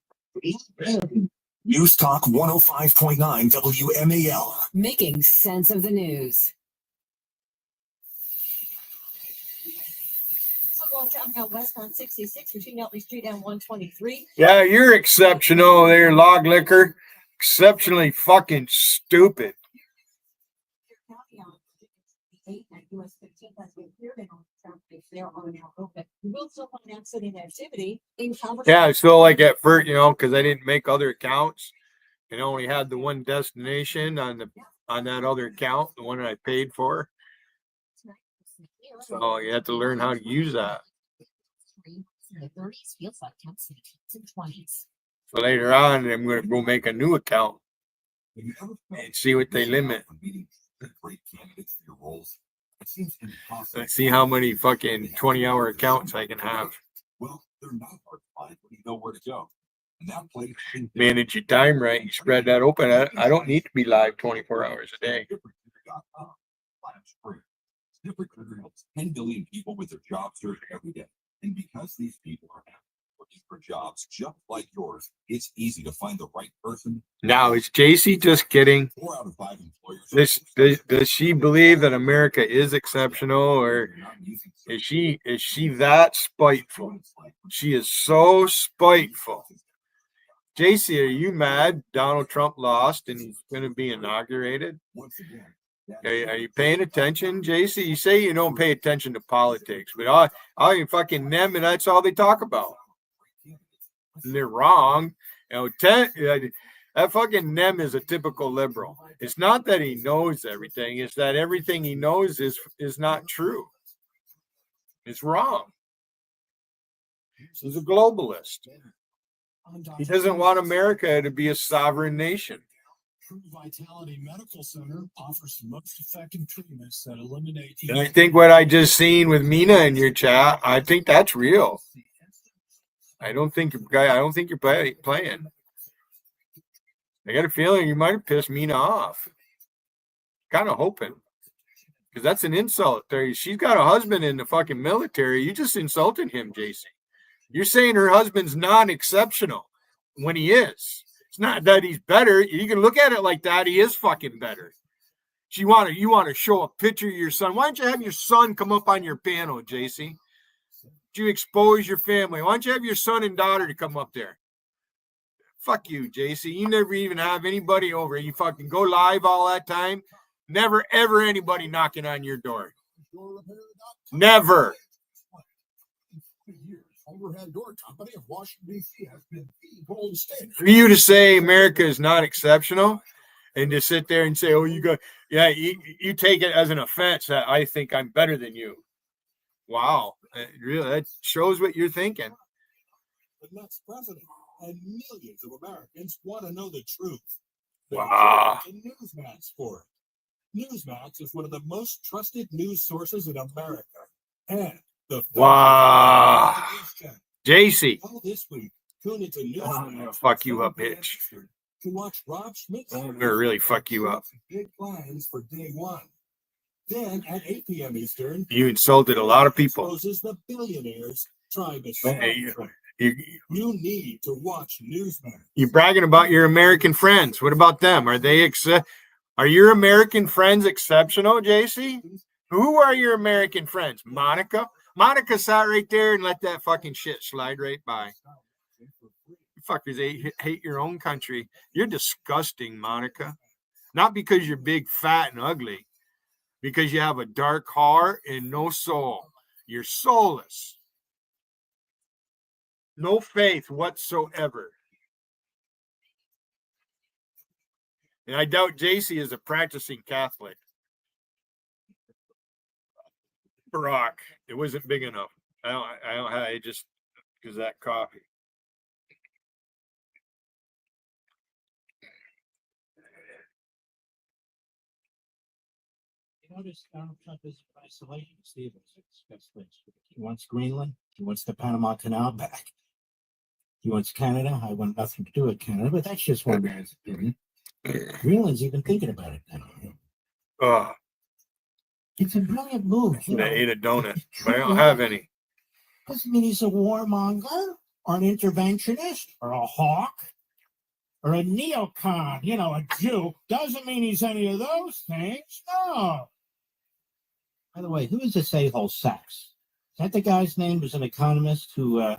Speaker 2: News Talk 105.9 WMAL.
Speaker 12: Making sense of the news.
Speaker 4: Traffic out west on 66 between Nutley Street and 123.
Speaker 11: Yeah, you're exceptional there, Log Liquor. Exceptionally fucking stupid. Yeah, so like at first, because I didn't make other accounts and only had the one destination on that other account, the one that I paid for. So you have to learn how to use that.
Speaker 3: in the 30s feels like temps in the teens and 20s.
Speaker 11: So later on, I'm going to go make a new account and see what they limit. Let's see how many fucking 20-hour accounts I can have.
Speaker 2: Well, they're not hard to find when you know where to go. And that place
Speaker 11: Manage your time right. You spread that open. I don't need to be live 24 hours a day.
Speaker 2: ZipRecruiter helps 10 billion people with their job search every day. And because these people are looking for jobs just like yours, it's easy to find the right person.
Speaker 11: Now, is JC just kidding?
Speaker 2: 4 out of 5 employers.
Speaker 11: Does she believe that America is exceptional, or is she that spiteful? She is so spiteful. JC, are you mad Donald Trump lost and he's going to be inaugurated? Are you paying attention, JC? You say you don't pay attention to politics, but all you fucking them, and that's all they talk about. And they're wrong. You know, that fucking Nem is a typical liberal. It's not that he knows everything. It's that everything he knows is not true. It's wrong. He's a globalist. He doesn't want America to be a sovereign nation.
Speaker 9: True Vitality Medical Center offers the most effective treatments that eliminate.
Speaker 11: And I think what I just seen with Mina in your chat, I think that's real. I don't think you're playing. I got a feeling you might have pissed Mina off. Kind of hoping. Because that's an insult. She's got a husband in the fucking military. You just insulted him, JC. You're saying her husband's non-exceptional when he is. It's not that he's better. You can look at it like that. He is fucking better. You want to show a picture of your son. Why don't you have your son come up on your panel, JC? You expose your family. Why don't you have your son and daughter to come up there? Fuck you, JC. You never even have anybody over. You fucking go live all that time. Never, ever anybody knocking on your door. Never.
Speaker 9: Overhead door company of Washington, D.C. has been the gold standard.
Speaker 11: For you to say America is not exceptional and to sit there and say, oh, you take it as an offense that I think I'm better than you. Wow. That shows what you're thinking.
Speaker 9: The next president and millions of Americans want to know the truth.
Speaker 11: Wow.
Speaker 9: Newsmax for it. Newsmax is one of the most trusted news sources in America. And
Speaker 11: wow. JC.
Speaker 9: This week, tune into Newsmax.
Speaker 11: I'm gonna fuck you up, bitch.
Speaker 9: To watch Rob Schmidt.
Speaker 11: I'm gonna really fuck you up.
Speaker 9: Big plans for day one. Then at 8 p.m. Eastern,
Speaker 11: you insulted a lot of people.
Speaker 9: Exposes the billionaires trying to you need to watch Newsmax.
Speaker 11: You're bragging about your American friends. What about them? Are your American friends exceptional, JC? Who are your American friends? Monica? Monica sat right there and let that fucking shit slide right by. You fuckers hate your own country. You're disgusting, Monica. Not because you're big, fat, and ugly. Because you have a dark heart and no soul. You're soulless. No faith whatsoever. And I doubt JC is a practicing Catholic. Barack, it wasn't big enough. I just because that coffee.
Speaker 10: Notice Donald Trump is in isolation. Stevens discussed this. He wants Greenland. He wants the Panama Canal back. He wants Canada. I want nothing to do with Canada, but that's just one man's opinion. Greenland's even thinking about it now. It's a brilliant move.
Speaker 11: I ate a donut, but I don't have any.
Speaker 10: Doesn't mean he's a warmonger or an interventionist or a hawk or a neocon, a Jew. Doesn't mean he's any of those things. No. By the way, who is this a-hole Sachs? Is that the guy's name? Who's an economist who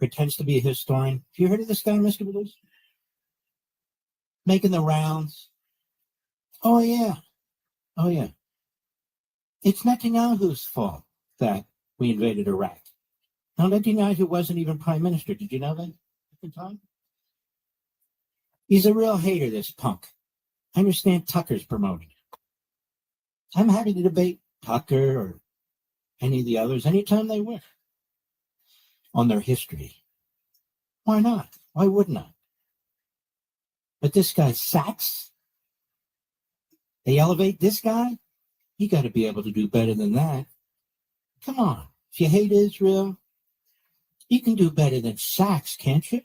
Speaker 10: pretends to be a historian? Have you heard of this guy, Mr. Producer? Making the rounds. Oh, yeah. It's Netanyahu's fault that we invaded Iraq. Now, Netanyahu wasn't even prime minister. Did you know that at the time? He's a real hater, this punk. I understand Tucker's promoting it. I'm happy to debate Tucker or any of the others anytime they wish. on their history. Why not? Why wouldn't I? But this guy Sachs, they elevate this guy? You got to be able to do better than that. Come on. If you hate Israel, you can do better than Sachs, can't you?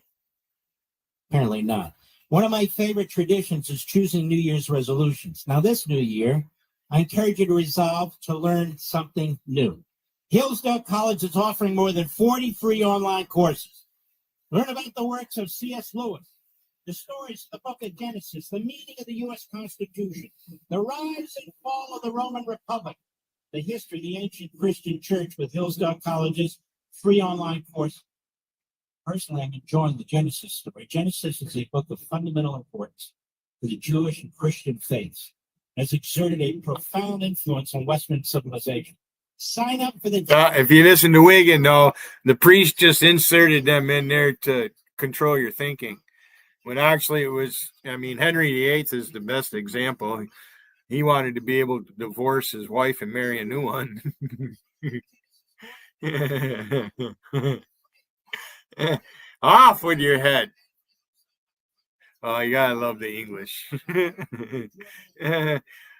Speaker 10: Apparently not. One of my favorite traditions is choosing New Year's resolutions. Now, this new year, I encourage you to resolve to learn something new. Hillsdale College is offering more than 40 free online courses. Learn about the works of C.S. Lewis, the stories of the book of Genesis, the meaning of the U.S. Constitution, the rise and fall of the Roman Republic, the history of the ancient Christian church with Hillsdale College's free online course. Personally, I'm enjoying the Genesis story. Genesis is a book of fundamental importance for the Jewish and Christian faiths. It has exerted a profound influence on Western civilization. Sign up for the...
Speaker 11: If you listen to Wiggin, though, the priest just inserted them in there to control your thinking. When actually it was, I mean, Henry VIII is the best example. He wanted to be able to divorce his wife and marry a new one. Off with your head. Oh, you gotta love the English.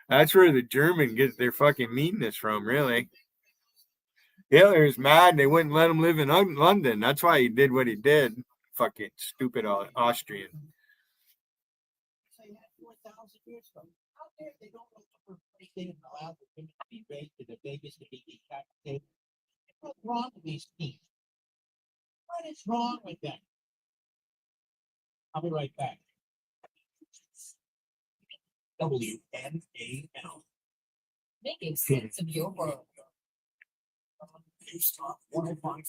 Speaker 11: That's where the German gets their fucking meanness from, really. Hitler's mad they wouldn't let him live in London. That's why he did what he did. Fucking stupid Austrian.
Speaker 10: Out there, they don't know they didn't allow the women to be raped and the babies to be decapitated. What's wrong with these people? What is wrong with them? I'll be right back.
Speaker 2: WNAL.
Speaker 3: Making sense of your world.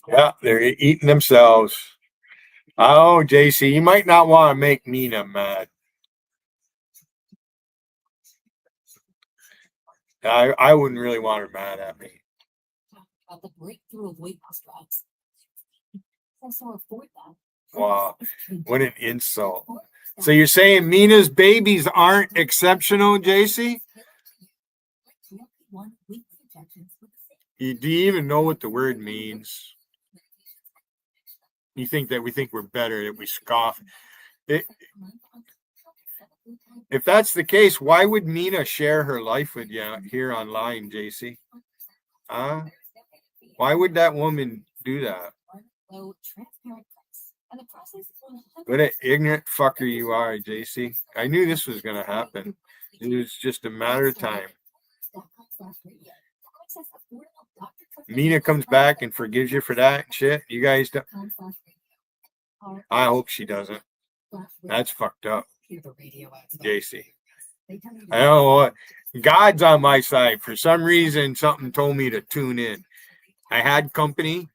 Speaker 11: Yeah, they're eating themselves. Oh, JC, you might not want to make Nina mad. I wouldn't really want her mad at me.
Speaker 3: About the breakthrough of weight loss drugs. Also afford that.
Speaker 11: Wow, what an insult. So you're saying Mina's babies aren't exceptional, JC? Do you even know what the word means? You think that we think we're better, that we scoff. If that's the case, why would Mina share her life with you here online, JC? Why would that woman do that? What an ignorant fucker you are, JC. I knew this was going to happen. It was just a matter of time. Mina comes back and forgives you for that shit. You guys don't. I hope she doesn't. That's fucked up, JC. I don't know what. God's on my side. For some reason, something told me to tune in. I had company,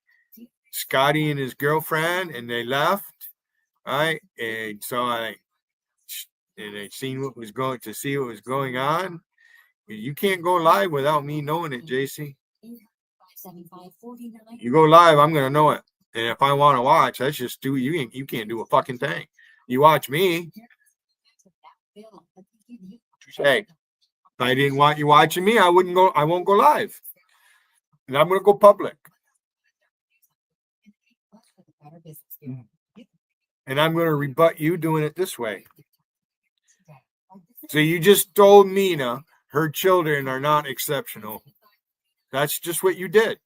Speaker 11: Scotty and his girlfriend, and they left. Right, and so I seen what was going to see what was going on. You can't go live without me knowing it, JC. You go live, I'm gonna know it. And if I want to watch, that's just do you can't do a fucking thing. You watch me. Hey, if I didn't want you watching me, I won't go live. And I'm gonna go public. And I'm gonna rebut you doing it this way. So you just told Mina her children are not exceptional. That's just what you did.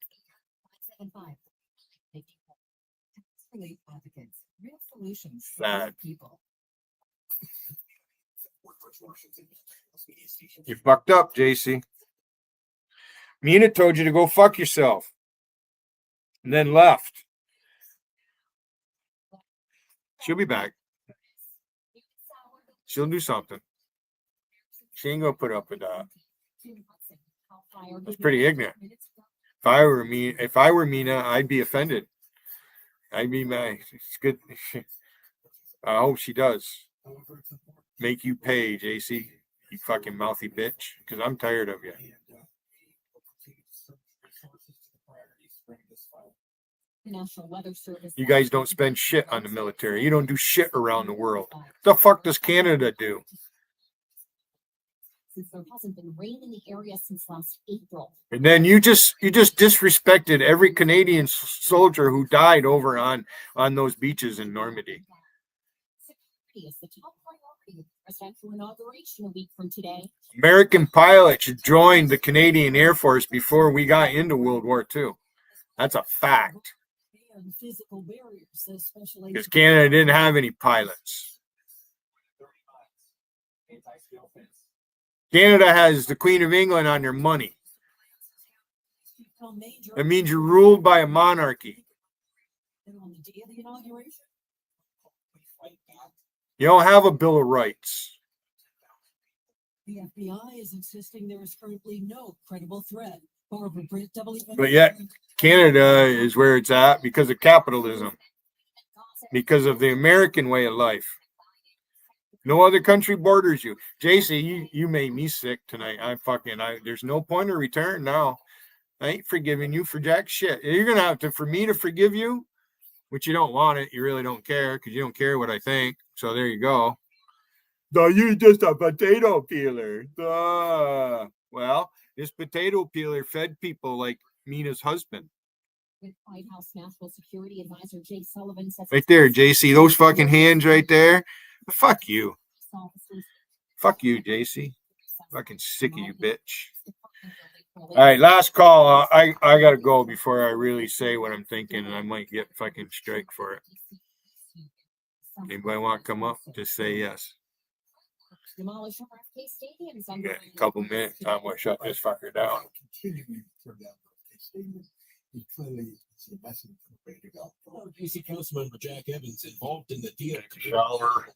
Speaker 11: Sad. You fucked up, JC. Mina told you to go fuck yourself. And then left. She'll be back. She'll do something. She ain't gonna put up with that. That's pretty ignorant. If I were Mina, I'd be offended. I'd be mad. It's good. I hope she does. Make you pay, JC. You fucking mouthy bitch. Because I'm tired of you. You guys don't spend shit on the military. You don't do shit around the world. What the fuck does Canada do?
Speaker 3: since there hasn't been rain in the area since last April.
Speaker 11: And then you just disrespected every Canadian soldier who died over on those beaches in Normandy.
Speaker 3: Security is the top priority of the presidential inauguration a week from today.
Speaker 11: American pilots joined the Canadian Air Force before we got into World War II. That's a fact. Because Canada didn't have any pilots. Canada has the Queen of England on their money. That means you're ruled by a monarchy. You don't have a Bill of Rights.
Speaker 4: The FBI is insisting there is currently no credible threat.
Speaker 11: But yet, Canada is where it's at because of capitalism, because of the American way of life. No other country borders you. JC, you made me sick tonight. There's no point of return now. I ain't forgiving you for jack shit. You're going to have to, for me to forgive you, which you don't want it. You really don't care because you don't care what I think. So there you go. No, you're just a potato peeler. Well, this potato peeler fed people like Mina's husband.
Speaker 3: White House National Security Advisor Jay Sullivan says
Speaker 11: right there, JC. Those fucking hands right there. Fuck you. Fuck you, JC. Fucking sick of you, bitch. All right, last call. I gotta go before I really say what I'm thinking, and I might get fucking strike for it. Anybody want to come up? Just say yes.
Speaker 3: demolish RFK Stadium's
Speaker 11: Yeah, a couple minutes. I'm gonna shut this fucker down.
Speaker 2: DC Councilmember Jack Evans involved in the deal.
Speaker 11: Shower.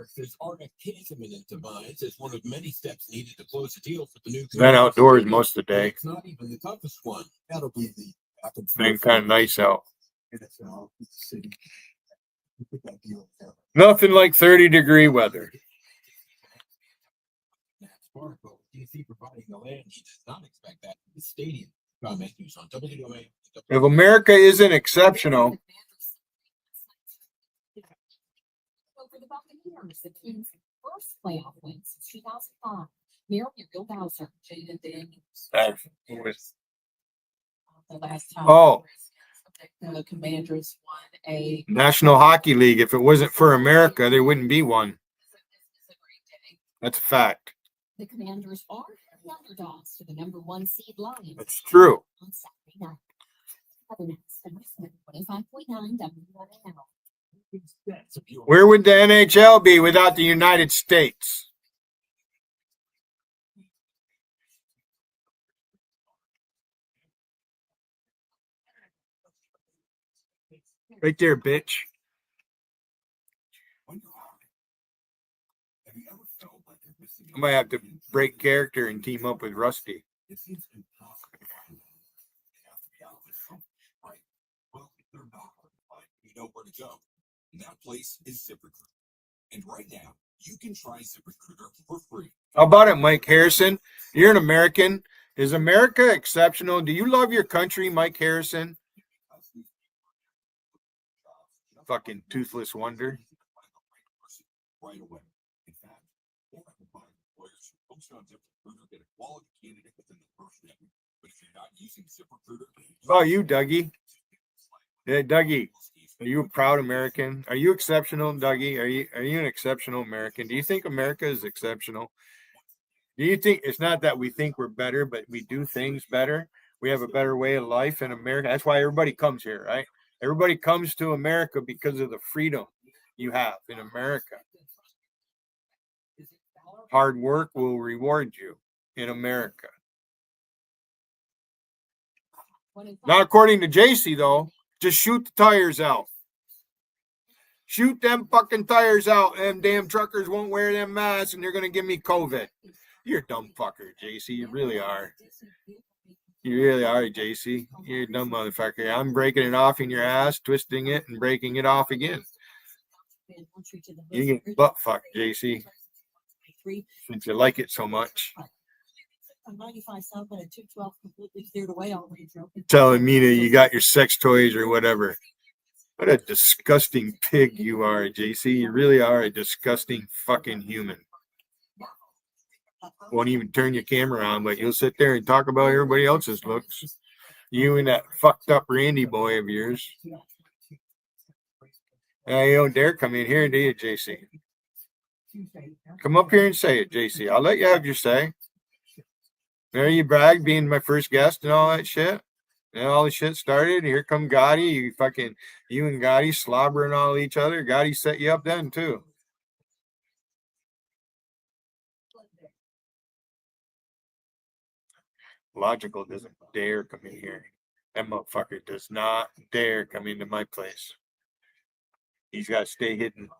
Speaker 2: Says RFK's imminent demise is one of many steps needed to close the deal for the new.
Speaker 11: Been outdoors most of the day.
Speaker 2: It's not even the toughest one.
Speaker 9: That'll be the.
Speaker 11: Been kind of nice out. Nothing like 30-degree weather.
Speaker 2: DC providing the land. He does not expect that in the stadium. Comment news on WWA.
Speaker 11: If America isn't exceptional,
Speaker 3: over the Buccaneers, the team's first playoff win since 2005. Mayor Bill Bowser, Jaden Daniels. The last time.
Speaker 11: Oh.
Speaker 3: The Commanders won a
Speaker 11: National Hockey League. If it wasn't for America, there wouldn't be one. That's a fact.
Speaker 3: The Commanders are the underdogs to the number 1 seed Lions.
Speaker 11: That's true.
Speaker 3: On Saturday night. 25.9 WNL.
Speaker 11: Where would the NHL be without the United States? Right there, bitch. I might have to break character and team up with Rusty.
Speaker 2: You know where to go. That place is ZipRecruiter. And right now, you can try ZipRecruiter for free.
Speaker 11: How about it, Mike Harrison? You're an American. Is America exceptional? Do you love your country, Mike Harrison? Fucking toothless wonder.
Speaker 2: Right away. In fact, employers who post on ZipRecruiter get a quality candidate within the first day. But if you're not using ZipRecruiter,
Speaker 11: Oh, you, Dougie. Yeah, Dougie. Are you a proud American? Are you exceptional, Dougie? Are you an exceptional American? Do you think America is exceptional? Do you think it's not that we think we're better, but we do things better? We have a better way of life in America. That's why everybody comes here, right? Everybody comes to America because of the freedom you have in America. Hard work will reward you in America. Not according to JC, though. Just shoot the tires out. Shoot them fucking tires out. Them damn truckers won't wear them masks and they're going to give me COVID. You're a dumb fucker, JC. You really are. You really are, JC. You're a dumb motherfucker. I'm breaking it off in your ass, twisting it, and breaking it off again. You get butt fucked, JC. Since you like it so much.
Speaker 4: 95 South and a 212 completely cleared away all range.
Speaker 11: Telling me that you got your sex toys or whatever. What a disgusting pig you are, JC. You really are a disgusting fucking human. won't even turn your camera on, but you'll sit there and talk about everybody else's looks. You and that fucked up Randy boy of yours. You don't dare come in here, do you, JC? Come up here and say it, JC. I'll let you have your say. There you brag being my first guest and all that shit. And all the shit started. Here come Gotti. You and Gotti slobbering all each other. Gotti set you up then too. Logical doesn't dare come in here. That motherfucker does not dare come into my place. He's got to stay hidden.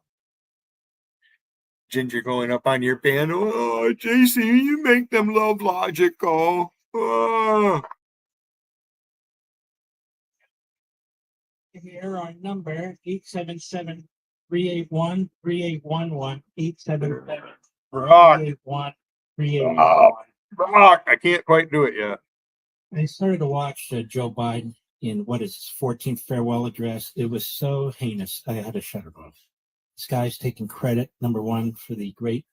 Speaker 11: Ginger going up on your panel. Oh, JC, you make them love Logical. Oh.
Speaker 10: Here our number 877-381-3811 877-381-3811.
Speaker 11: Brock, I can't quite do it yet.
Speaker 10: I started to watch Joe Biden in what is his 14th farewell address. It was so heinous. I had to shut it off. This guy's taking credit, number one, for the great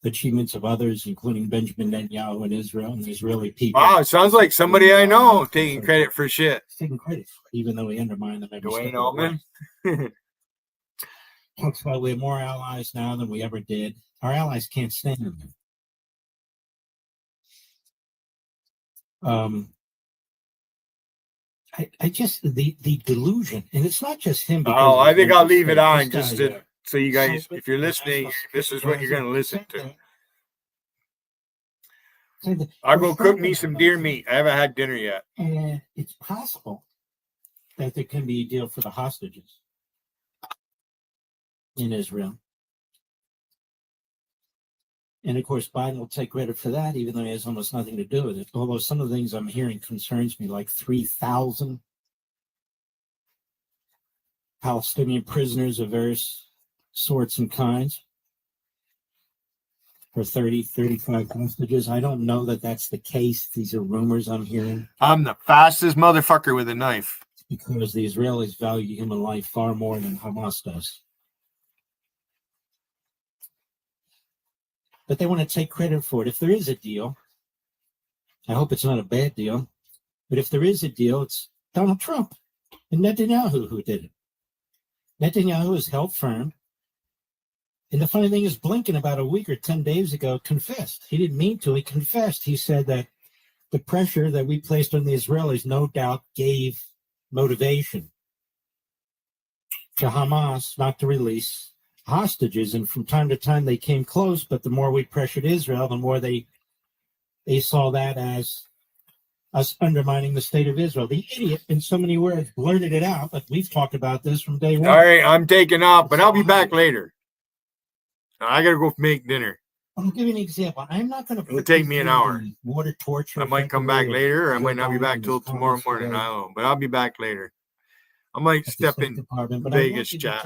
Speaker 10: achievements of others, including Benjamin Netanyahu in Israel and the Israeli people.
Speaker 11: Wow, it sounds like somebody I know taking credit for shit.
Speaker 10: He's taking credit for it, even though he undermined them every step
Speaker 11: Dwayne
Speaker 10: of the way.
Speaker 11: Allman.
Speaker 10: Talks about we have more allies now than we ever did. Our allies can't stand them. I just the delusion, and it's not just him.
Speaker 11: Oh, I think I'll leave it on
Speaker 10: This
Speaker 11: just
Speaker 10: guy,
Speaker 11: so you guys, if you're listening, this is what you're going to listen to. I'll go cook me some deer meat. I haven't had dinner yet.
Speaker 10: And it's possible that there can be a deal for the hostages in Israel. And of course, Biden will take credit for that, even though he has almost nothing to do with it. Although some of the things I'm hearing concerns me, like 3,000 Palestinian prisoners of various sorts and kinds for 35 hostages. I don't know that that's the case. These are rumors I'm hearing.
Speaker 11: I'm the fastest motherfucker with a knife.
Speaker 10: Because the Israelis value human life far more than Hamas does. But they want to take credit for it. If there is a deal, I hope it's not a bad deal, but if there is a deal, it's Donald Trump and Netanyahu who did it. Netanyahu is held firm. And the funny thing is, Blinken about a week or 10 days ago confessed. He didn't mean to. He confessed. He said that the pressure that we placed on the Israelis no doubt gave motivation to Hamas not to release hostages, and from time to time they came close, but the more we pressured Israel, the more they saw that as us undermining the state of Israel. The idiot, in so many words, blurted it out, but we've talked about this from day one.
Speaker 11: All right, I'm taking off, but I'll be back later. I gotta go make dinner.
Speaker 10: I'll give you an example. I'm not going to.
Speaker 11: It'll take me an hour.
Speaker 10: Water torture.
Speaker 11: I might come back later, or I might not be back till tomorrow morning. I don't know, but I'll be back later. I might step in Vegas chat.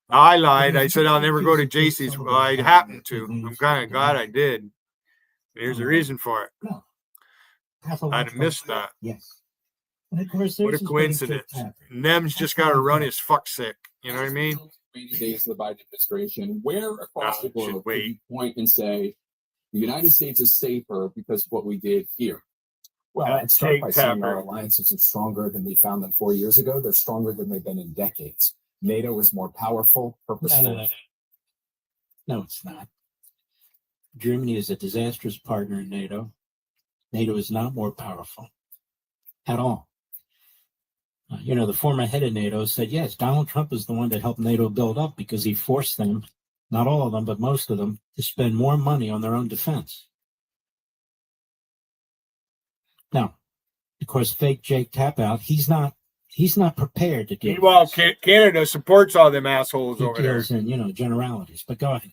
Speaker 11: I lied. I said I'll never go to JC's. Well, I happened to. I'm kind of glad I did. There's a reason for it.
Speaker 10: No.
Speaker 11: I'd have missed that.
Speaker 10: Yes. And of course,
Speaker 11: what a coincidence. Nem's just got to run his fuck sick. You know what I mean?
Speaker 2: Days of the Biden administration, where across the globe can you point and say the United States is safer because of what we did here?
Speaker 13: Well, I'd start by saying our alliances are stronger than we found them 4 years ago. They're stronger than they've been in decades. NATO is more powerful, purposeful.
Speaker 10: No, it's not. Germany is a disastrous partner in NATO. NATO is not more powerful at all. The former head of NATO said, yes, Donald Trump is the one that helped NATO build up because he forced them, not all of them, but most of them, to spend more money on their own defense. Now, of course, fake Jake Tapout, he's not prepared to deal
Speaker 11: with this. Canada supports all them assholes over there.
Speaker 10: He deals in, generalities, but go ahead.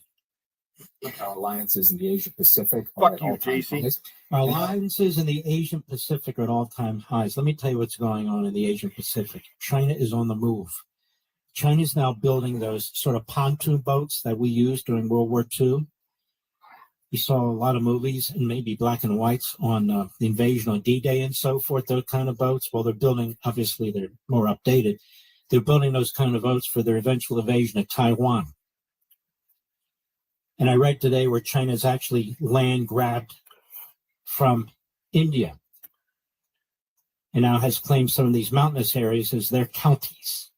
Speaker 13: Our alliances in the Asia Pacific.
Speaker 11: Fuck you, JC.
Speaker 10: Our alliances in the Asian Pacific are at all-time highs. Let me tell you what's going on in the Asian Pacific. China is on the move. China is now building those sort of pontoon boats that we used during World War II. You saw a lot of movies and maybe black and whites on the invasion on D-Day and so forth, those kind of boats. Well, they're building, obviously they're more updated. They're building those kind of boats for their eventual invasion of Taiwan. And I read today where China's actually land grabbed from India and now has claimed some of these mountainous areas as their counties.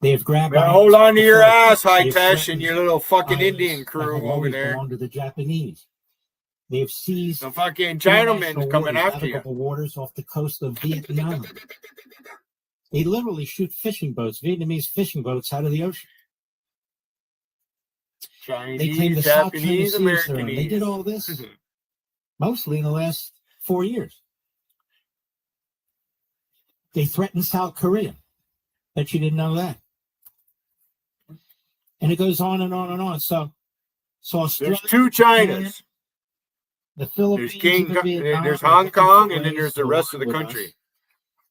Speaker 10: They have grabbed.
Speaker 11: Now, hold on to your ass,
Speaker 10: They
Speaker 11: High
Speaker 10: have
Speaker 11: Tesh, and
Speaker 10: threatened
Speaker 11: your little fucking
Speaker 10: islands
Speaker 11: Indian
Speaker 10: that
Speaker 11: crew
Speaker 10: have
Speaker 11: over
Speaker 10: always
Speaker 11: there.
Speaker 10: belonged to the Japanese. They have seized
Speaker 11: The fucking
Speaker 10: international
Speaker 11: Chinaman's coming
Speaker 10: waters,
Speaker 11: after you.
Speaker 10: navigable waters off the coast of Vietnam. They literally shoot fishing boats, Vietnamese fishing boats, out of the ocean. They claim the
Speaker 11: Chinese,
Speaker 10: South China
Speaker 11: Japanese,
Speaker 10: Sea is their own. They did
Speaker 11: Americanese.
Speaker 10: all this mostly in the last 4 years. They threatened South Korea. Bet you didn't know that. And it goes on and on and on. So Australia,
Speaker 11: There's two Chinas.
Speaker 10: the Philippines, and the Vietnam
Speaker 11: There's
Speaker 10: are
Speaker 11: Hong
Speaker 10: looking
Speaker 11: Kong,
Speaker 10: for
Speaker 11: and then
Speaker 10: ways
Speaker 11: there's the
Speaker 10: to
Speaker 11: rest of
Speaker 10: align
Speaker 11: the
Speaker 10: with
Speaker 11: country.
Speaker 10: us.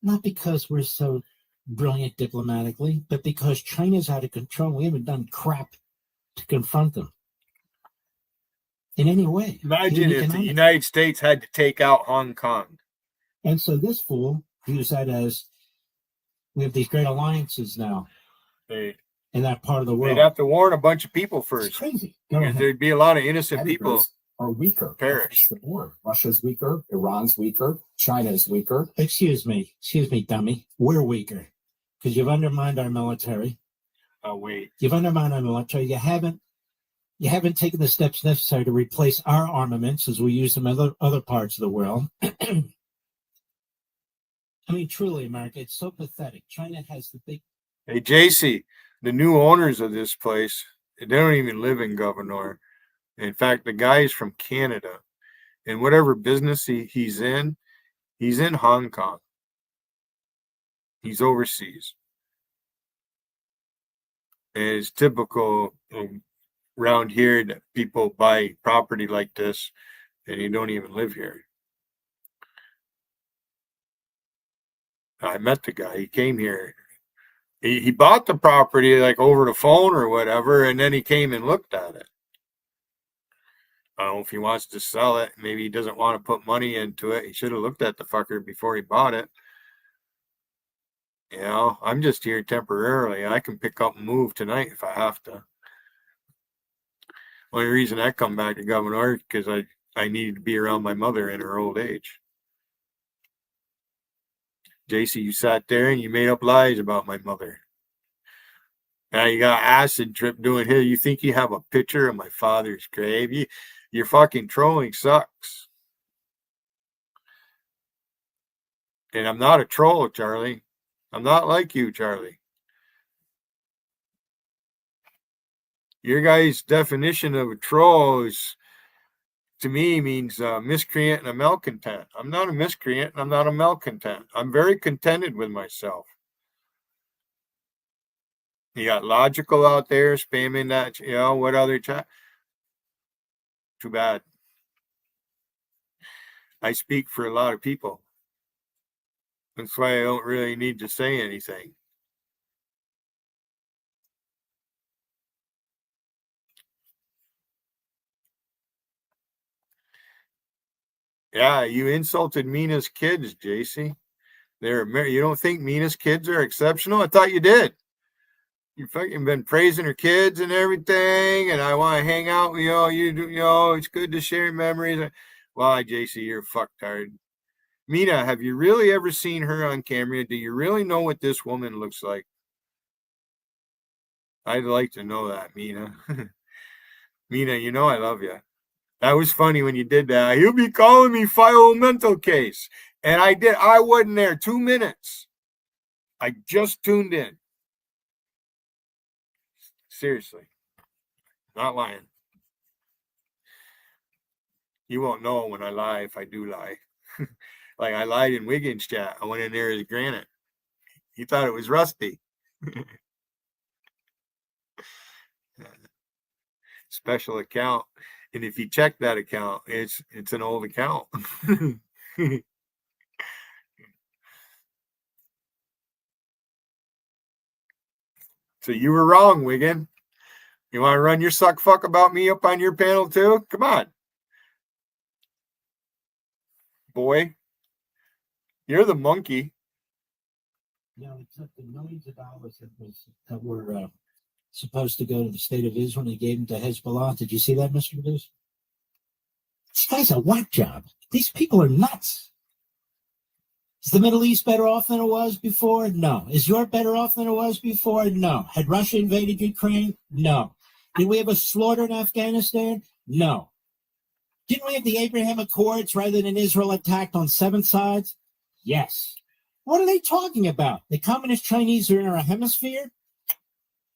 Speaker 10: Not because we're so brilliant diplomatically, but because China's out of control. We haven't done crap to confront them in any way.
Speaker 11: Imagine if the United States had to take out Hong Kong.
Speaker 10: And so this fool views that as we have these great alliances now in that part of the world.
Speaker 11: They'd have to warn a bunch of people first.
Speaker 10: It's crazy.
Speaker 11: Because there'd be a lot of innocent people
Speaker 13: are weaker.
Speaker 11: perish.
Speaker 13: The board. Russia's weaker. Iran's weaker. China's weaker.
Speaker 10: Excuse me, dummy. We're weaker because you've undermined our military.
Speaker 11: Oh wait,
Speaker 10: you've undermined our military. You haven't taken the steps necessary to replace our armaments as we use them in other parts of the world. I mean, truly, America, it's so pathetic. China has the big.
Speaker 11: Hey, JC, the new owners of this place, they don't even live in Governor. In fact, the guy is from Canada, and whatever business he's in Hong Kong. He's overseas. And it's typical around here that people buy property like this, and you don't even live here. I met the guy. He came here. He bought the property like over the phone or whatever, and then he came and looked at it. I don't know if he wants to sell it. Maybe he doesn't want to put money into it. He should have looked at the fucker before he bought it. You know, I'm just here temporarily. I can pick up and move tonight if I have to. Only reason I come back to Governor is because I needed to be around my mother in her old age. JC, you sat there and you made up lies about my mother. Now you got acid trip doing here. You think you have a picture of my father's grave? Your fucking trolling sucks. And I'm not a troll, Charlie. I'm not like you, Charlie. Your guys' definition of a troll is, to me, means miscreant and a malcontent. I'm not a miscreant and I'm not a malcontent. I'm very contented with myself. You got logical out there spamming that, what other chat? Too bad. I speak for a lot of people. That's why I don't really need to say anything. Yeah, you insulted Mina's kids, JC. You don't think Mina's kids are exceptional? I thought you did. You fucking been praising her kids and everything, and I want to hang out with it's good to share memories. Why, JC, you're fucktard. Mina, have you really ever seen her on camera? Do you really know what this woman looks like? I'd like to know that, Mina. Mina, I love you. That was funny when you did that. He'll be calling me file a mental case. And I did. I wasn't there 2 minutes. I just tuned in. Seriously. Not lying. You won't know when I lie if I do lie. Like I lied in Wiggins chat. I went in there as granite. He thought it was rusty. Special account. And if you check that account, it's an old account. So you were wrong, Wiggin. You want to run your suck fuck about me up on your panel too? Come on. Boy. You're the monkey.
Speaker 10: It took the millions of dollars that were supposed to go to the state of Israel and he gave them to Hezbollah. Did you see that, Mr. Producer? This guy's a whack job. These people are nuts. Is the Middle East better off than it was before? No. Is Europe better off than it was before? No. Had Russia invaded Ukraine? No. Did we have a slaughter in Afghanistan? No. Didn't we have the Abraham Accords rather than Israel attacked on 7 sides? Yes. What are they talking about? The communist Chinese are in our hemisphere?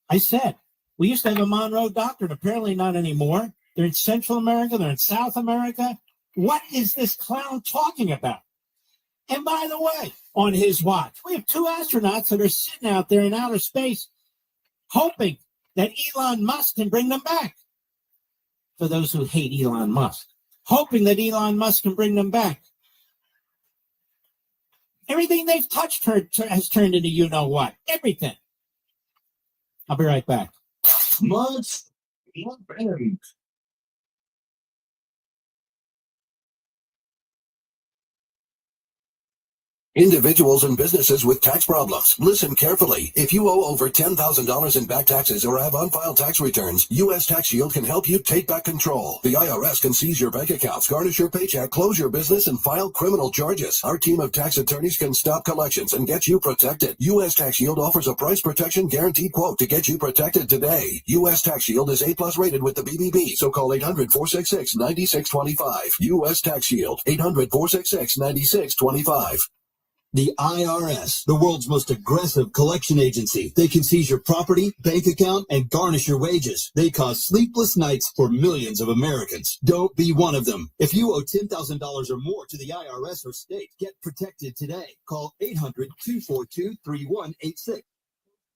Speaker 10: I said, we used to have a Monroe Doctrine. Apparently not anymore. They're in Central America. They're in South America. What is this clown talking about? And by the way, on his watch, we have 2 astronauts that are sitting out there in outer space hoping that Elon Musk can bring them back. For those who hate Elon Musk, hoping that Elon Musk can bring them back. Everything they've touched has turned into you-know-what. Everything. I'll be right back.
Speaker 14: Individuals and businesses with tax problems. Listen carefully. If you owe over $10,000 in back taxes or have unfiled tax returns, U.S. Tax Shield can help you take back control. The IRS can seize your bank accounts, garnish your paycheck, close your business, and file criminal charges. Our team of tax attorneys can stop collections and get you protected. U.S. Tax Shield offers a price protection guaranteed quote to get you protected today. U.S. Tax Shield is A+ rated with the BBB, so call 800-466-9625. U.S. Tax Shield, 800-466-9625.
Speaker 15: The IRS, the world's most aggressive collection agency. They can seize your property, bank account, and garnish your wages. They cause sleepless nights for millions of Americans. Don't be one of them. If you owe $10,000 or more to the IRS or state, get protected today. Call 800-242-3186.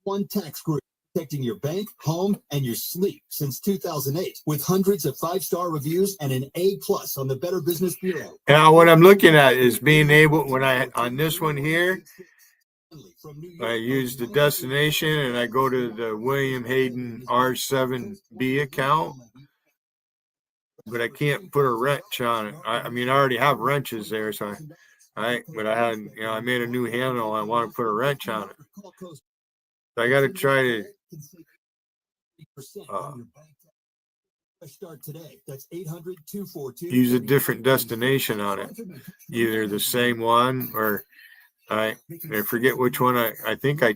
Speaker 15: One tax group. Protecting your bank, home, and your sleep since 2008 with hundreds of 5-star reviews and an A+ on the Better Business Bureau.
Speaker 11: Now, what I'm looking at is being able, on this one here, I use the destination and I go to the William Hayden R7B account, but I can't put a wrench on it. I mean, I already have wrenches there, so I made a new handle. I want to put a wrench on it. So I got to try to use a different destination on it, either the same one or I forget which one. I think I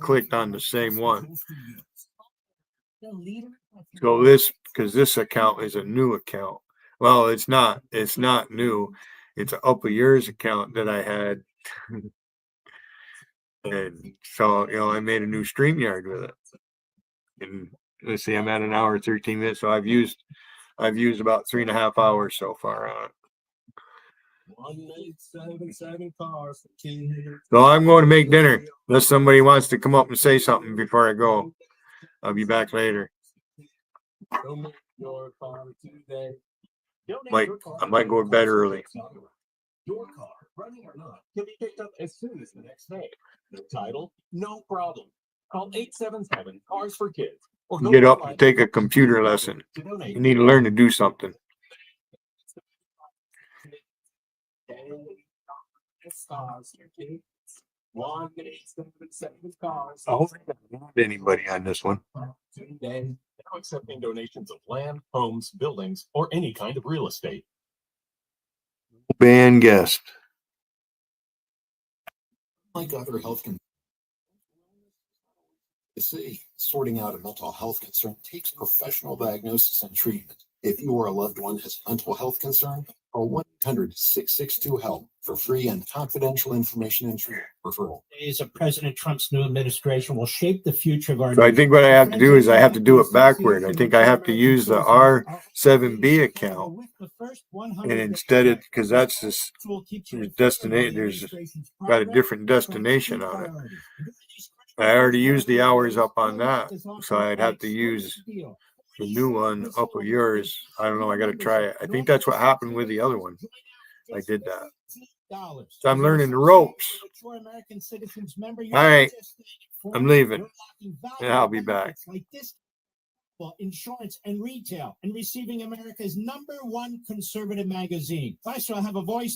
Speaker 11: clicked on the same one. So because this account is a new account. Well, it's not new. It's an up a year's account that I had. And so, I made a new StreamYard with it. And let's see, I'm at an hour, 13 minutes. So I've used about 3.5 hours so far on it.
Speaker 2: 1877 cars.
Speaker 11: So I'm going to make dinner. Unless somebody wants to come up and say something before I go. I'll be back later. I might go to bed early.
Speaker 2: Your car, running or not, can be picked up as soon as the next day. The title, no problem. Call 877 Cars for Kids. Or
Speaker 11: Get up and take a computer lesson. You need to learn to do something. I hope I don't have anybody on this one.
Speaker 2: Now accepting donations of land, homes, buildings, or any kind of real estate.
Speaker 11: Ban guest.
Speaker 13: Like other health concerns, sorting out a mental health concern takes professional diagnosis and treatment. If you or a loved one has a mental health concern, call 1-800-662-HELP for free and confidential information and treatment referral.
Speaker 10: Days of President Trump's new administration will shape the future of our
Speaker 11: So I think what I have to do is I have to do it backward. I think I have to use the R7B account. And instead of, because that's this destination, there's got a different destination on it. I already used the hours up on that. So I'd have to use the new one up of yours. I don't know. I got to try it. I think that's what happened with the other one. I did that. So I'm learning the ropes. All right. I'm leaving. Yeah, I'll be back.
Speaker 10: Insurance and retail and receiving America's #1 conservative magazine. I shall have a voice.